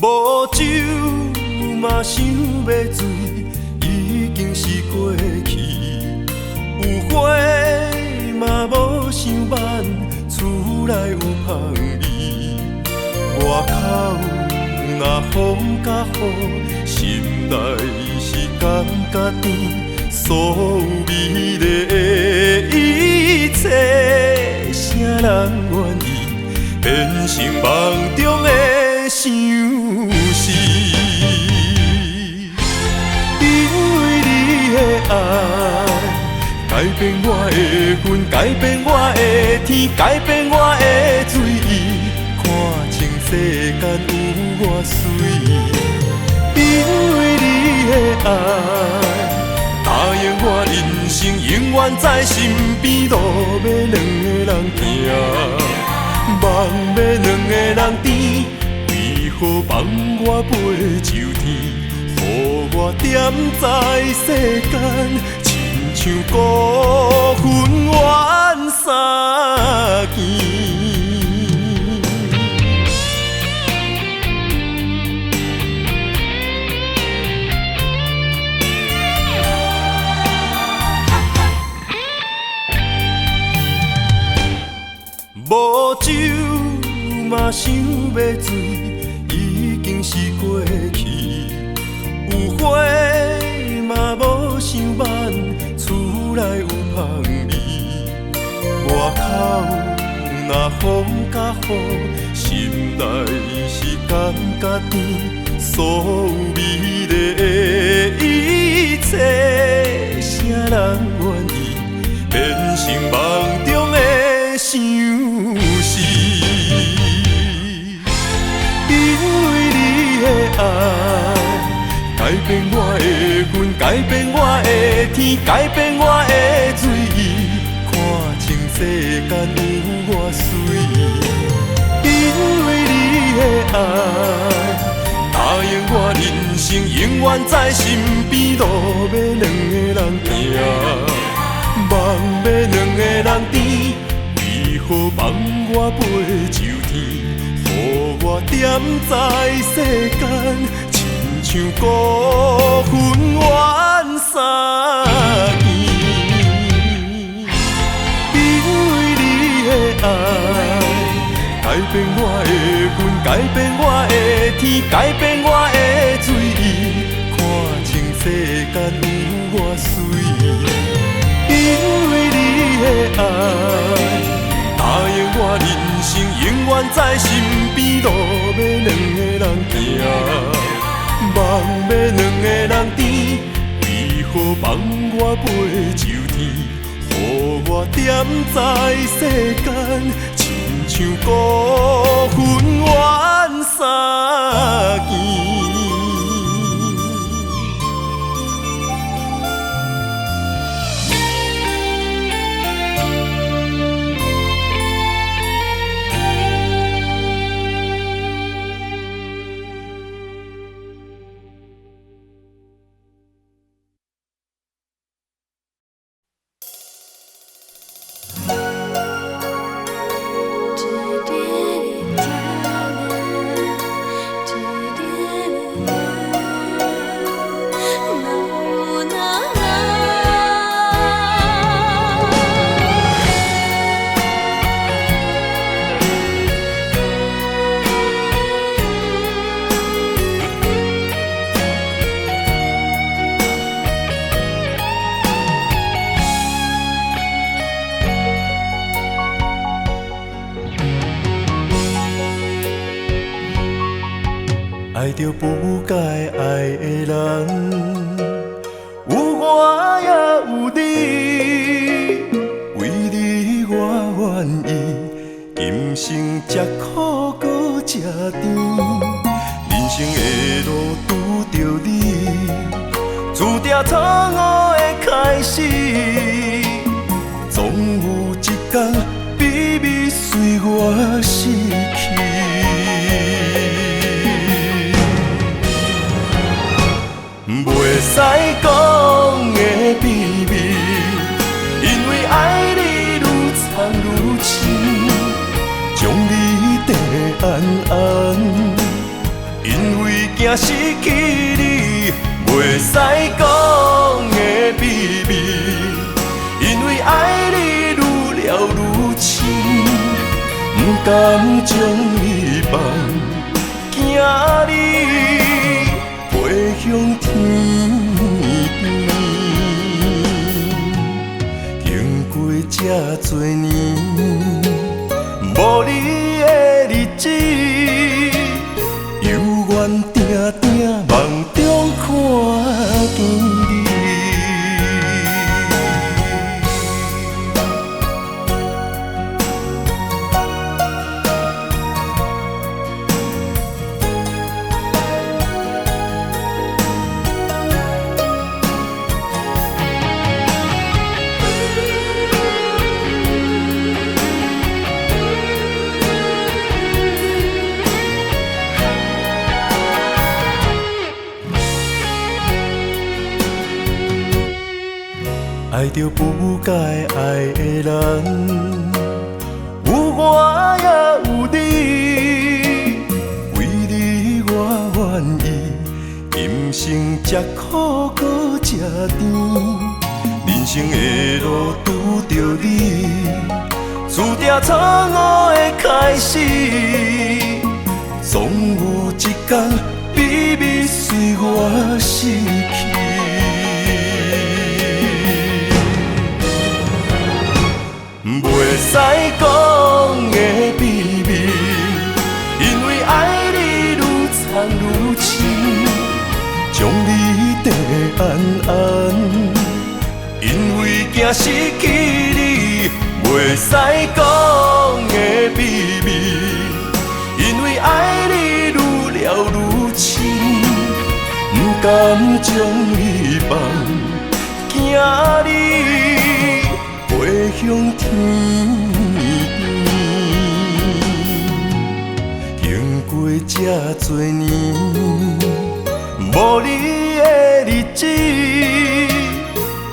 Speaker 3: 无酒嘛想要醉，已经是过去。有花嘛无想挽，厝内有香味。外口若风甲雨，心内是感觉甜。所有美丽的一切，啥人愿意变成梦中的想事？因为你的爱改变我的魂，改变我的天，改变我的水。看清世间有我水，因为你的爱答应我人生永远在身边，路要两个人行，梦要两个人甜，为何放我飞上天？予我踮在世间，亲像孤魂怨三更。无酒嘛想要醉，已经是过去。有花嘛无想挽，厝内有香味。外口若风甲雨，心内是感觉甜。所有美丽的一切，啥人愿意变成梦中的想事？因为你的爱改变我的魂，改变我的天，改变我的水。看清世间有我水，因为爱，答应我人生永远在身边，路要两个人行，梦要两个人甜，为何放我飞上天？予我点在世间，亲像孤魂怨三更。因为你的爱，改变我的魂，改变我的天，改变我的水意，看清世间有我水。因为你的爱，答应我人生永远在身边，路要两个人行，梦要两个人甜，为何放我飞上天？予我点在世间，亲像孤魂怨三更。爱着不该爱的人，有我也有你，为你我愿意，今生吃苦搁吃甜，人生的路拄着你，注定错误的开始，总有一天秘密随我逝去。袂使讲的秘密，因为爱你愈藏愈深，将你地暗暗，因为惊失去你。袂使讲的秘密，因为爱你愈了愈深，不甘将你放，惊你飞向天边，经过这多年，无你的日子，犹原定定梦中看见你。爱着不该爱的人，有我也有你，为你我愿意，今生吃苦搁吃甜，人生的路拄着你，注定错误的开始，总有一天秘密随我逝去。袂使讲的秘密，因为爱你愈藏愈深，将你地暗暗，因为惊失去你。袂使讲的秘密，因为爱你愈了愈深，不甘将你放，惊你飞向天边，经过这多年，无你的日子，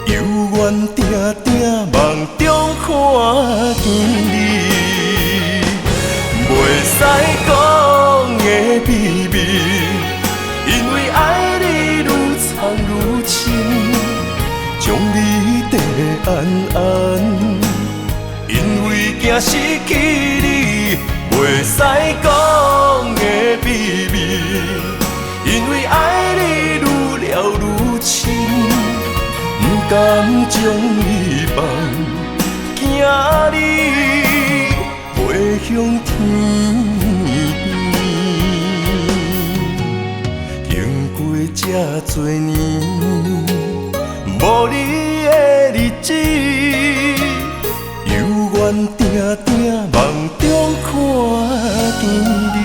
Speaker 3: 犹原定定梦中看见你。袂使讲的秘密，因为爱你愈藏愈深，将你地安安，因为惊失去你。袂使讲的秘密，因为爱你愈了愈深，不甘将你放，惊你飞向天边。经过这多年，无你的日子，犹原定定梦中看见你。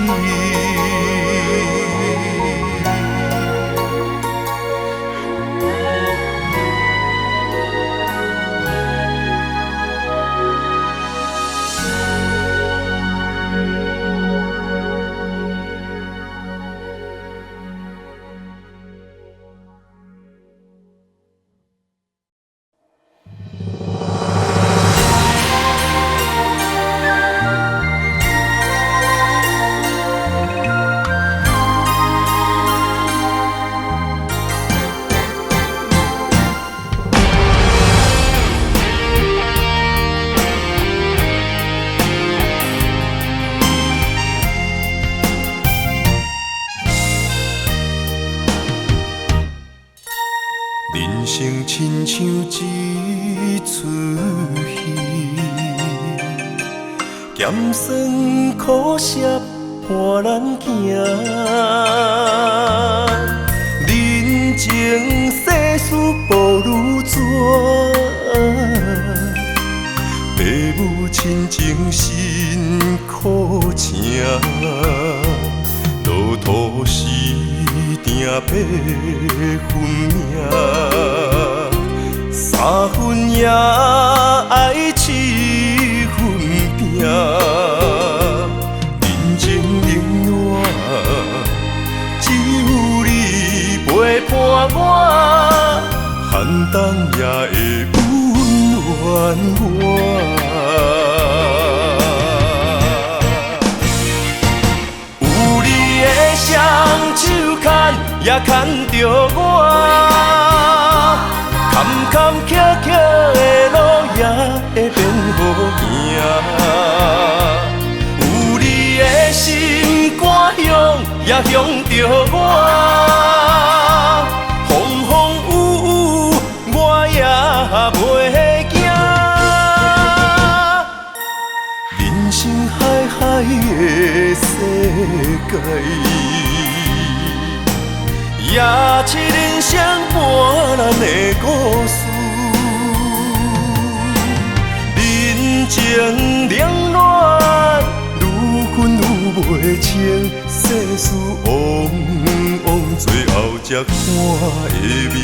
Speaker 3: 人生亲像一出戏，咸酸苦涩伴咱行。人情世事无如纸，父母亲情辛苦请，路途时定八分命，三分也爱七分拼。人情冷暖，只有你陪伴我，寒冬也会温暖我。双手牵也牵着我，坎坎坷坷的路也会变好行。有你的心肝乡也乡着我，风风雨雨我也袂惊。人生海海的世界。也是人生伴咱的故事，人情冷暖，愈分愈袂清，世事往往最后才看会明。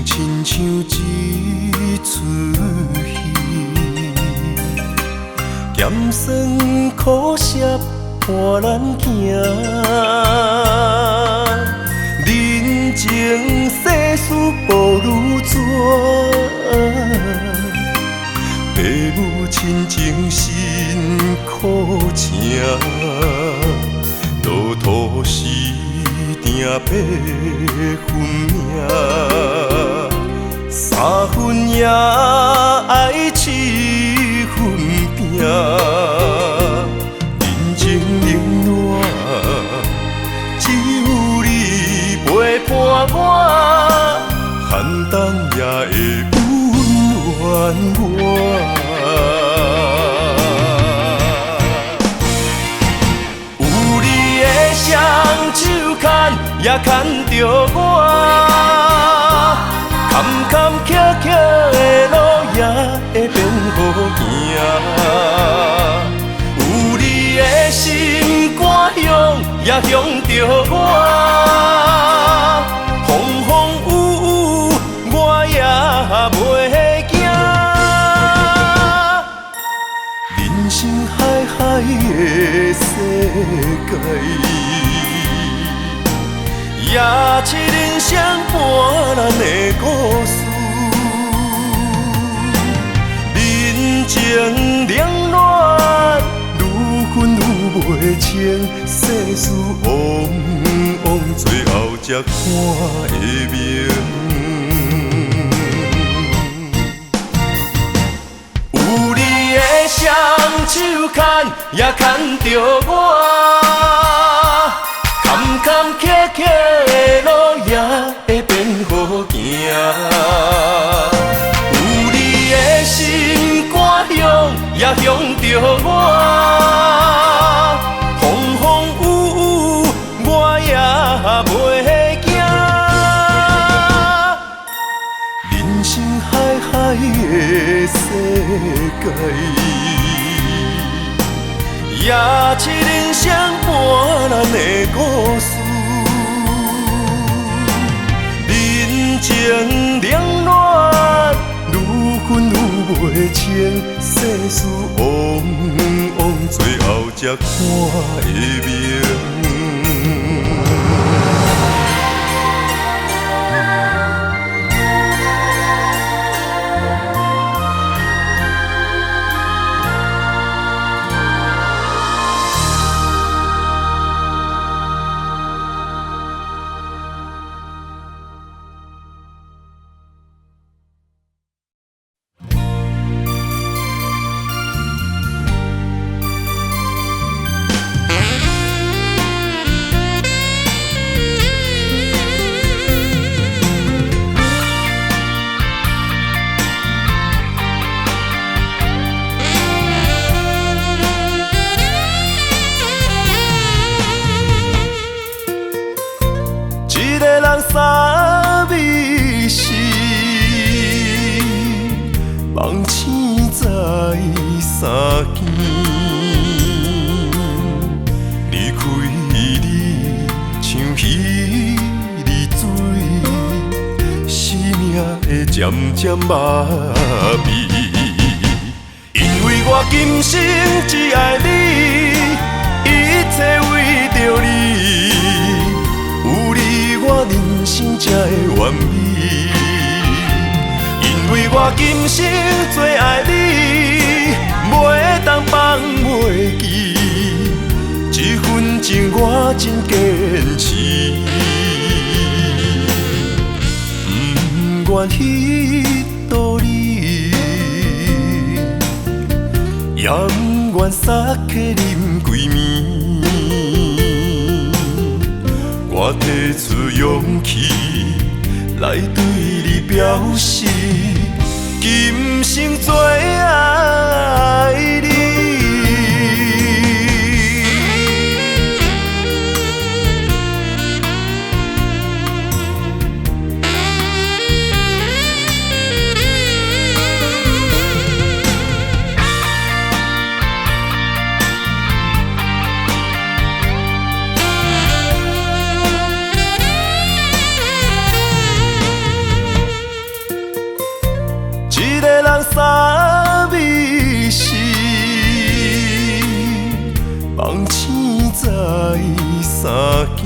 Speaker 3: 亲像一出戏，咸酸苦涩伴咱行。人情世事无如纸，父母亲情辛苦请，路途时定八分命。三分也爱七分拼，人情冷暖，只有你陪伴我，寒冬也会温暖我。有你的双手也牵着我，坎坎坷坷的路也会变好行。有你的心肝乡也乡着我，风风雨雨我也袂惊。人生海海的世界。也是人生半难的故事，人情冷暖，愈分愈袂清，世事往往最后才看会明。有你的双手牵，也牵着我。坎坎坷坷的路也会变好行，有你的心肝乡也乡着我，风风雨雨我也袂惊。人生海海的世界。也是人生半难的故事，人情冷暖，愈分愈袂清，世事往往最后才看会明。三味是梦醒在三更，离开你像彼离水，生命会渐渐麻痹。因为我今生只爱你，一切为着你。我人生才会完美，因为我今生最爱你，袂当放袂记，这份情我真坚持，不愿彼道理，也不愿撒客啉规暝。我提出勇气来对你表示，今生最爱你。三味是梦醒在三更，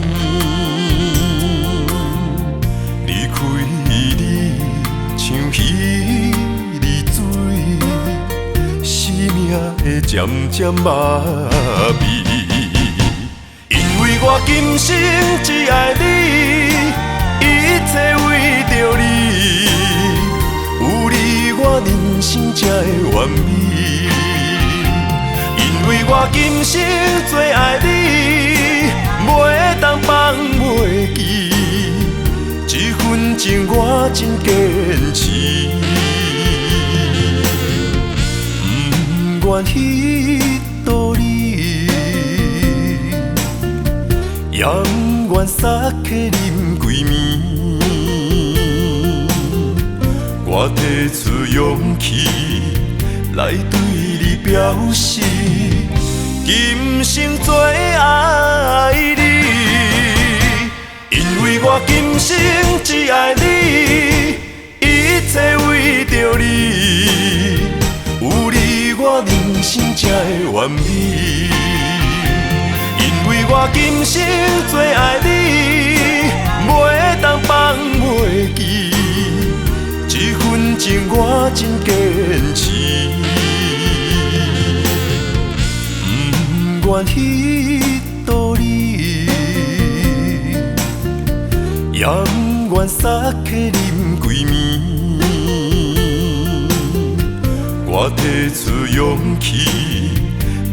Speaker 3: 离开你像彼离水，生命会渐渐麻痹。因为我今生只爱你，一切为着你。有你我人生才会完美，因为我今生最爱你，袂当放袂记，这份情我真坚持，不愿彼道理，也不愿撒客啉几暝，我提出勇气来对你表示，今生最爱你，因为我今生只爱你，一切为着你，有你我人生才会完美。因为我今生最爱你，袂当放袂记，这份情我真坚持。不愿彼道理，也不愿撒客啉几暝。我提出勇气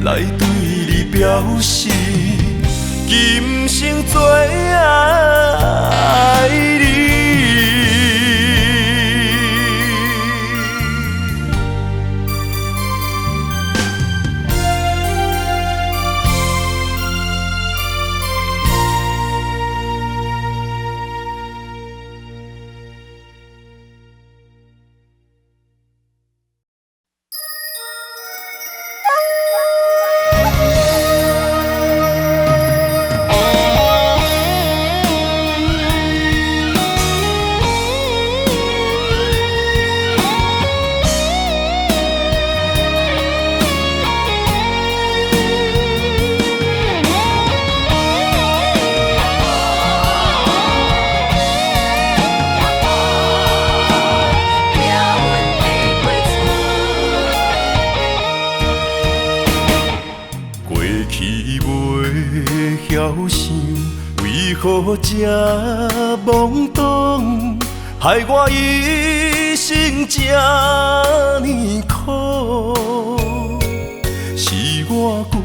Speaker 3: 来对你表示，今生最爱你。何这懵懂，害我一生这呢苦？是我过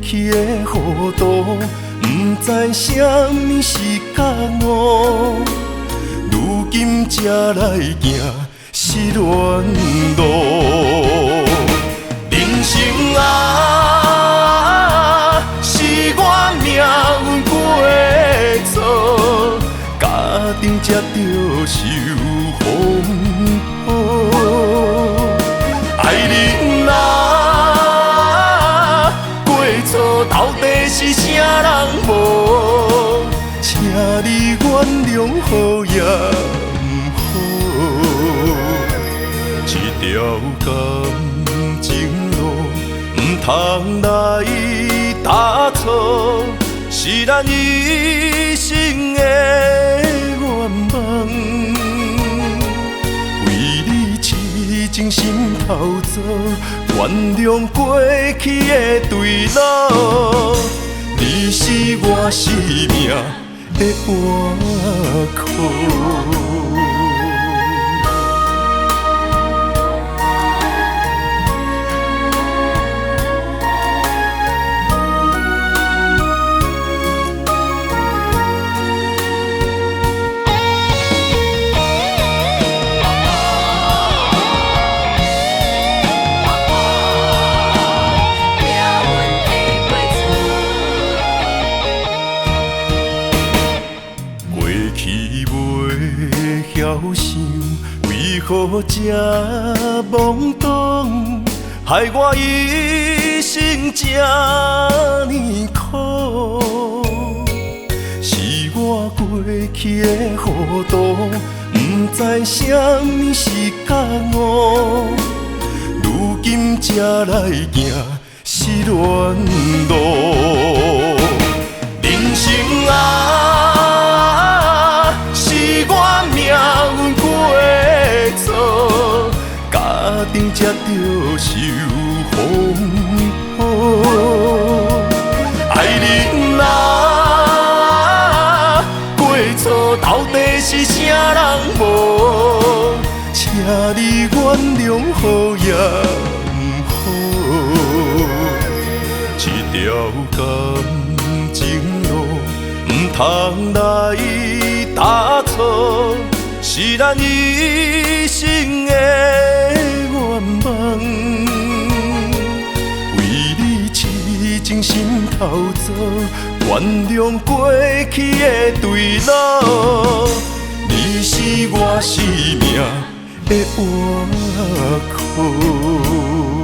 Speaker 3: 去的糊涂，不知什么是觉悟，如今才来行失恋路。人生啊，是我命运过错，家庭才着受风雨。爱人啊，过错到底是啥人无？请你原谅好也不好，这条感情路不通来打错。是咱一生的愿望，为你痴情心头做，原谅过去的对路。你是我生命的依靠。为何这懵懂，害我一生这呢苦？是我过去的糊涂，不知什么是觉悟，如今才来行失恋路。人生啊，我命运过错，家庭才着受风雨。爱人啊，过错到底是啥人无？请你原谅好也不好，这条感情路不通来打错，是咱一生的愿望，为你痴情心头做，原谅过去的对路，你是我生命的活口。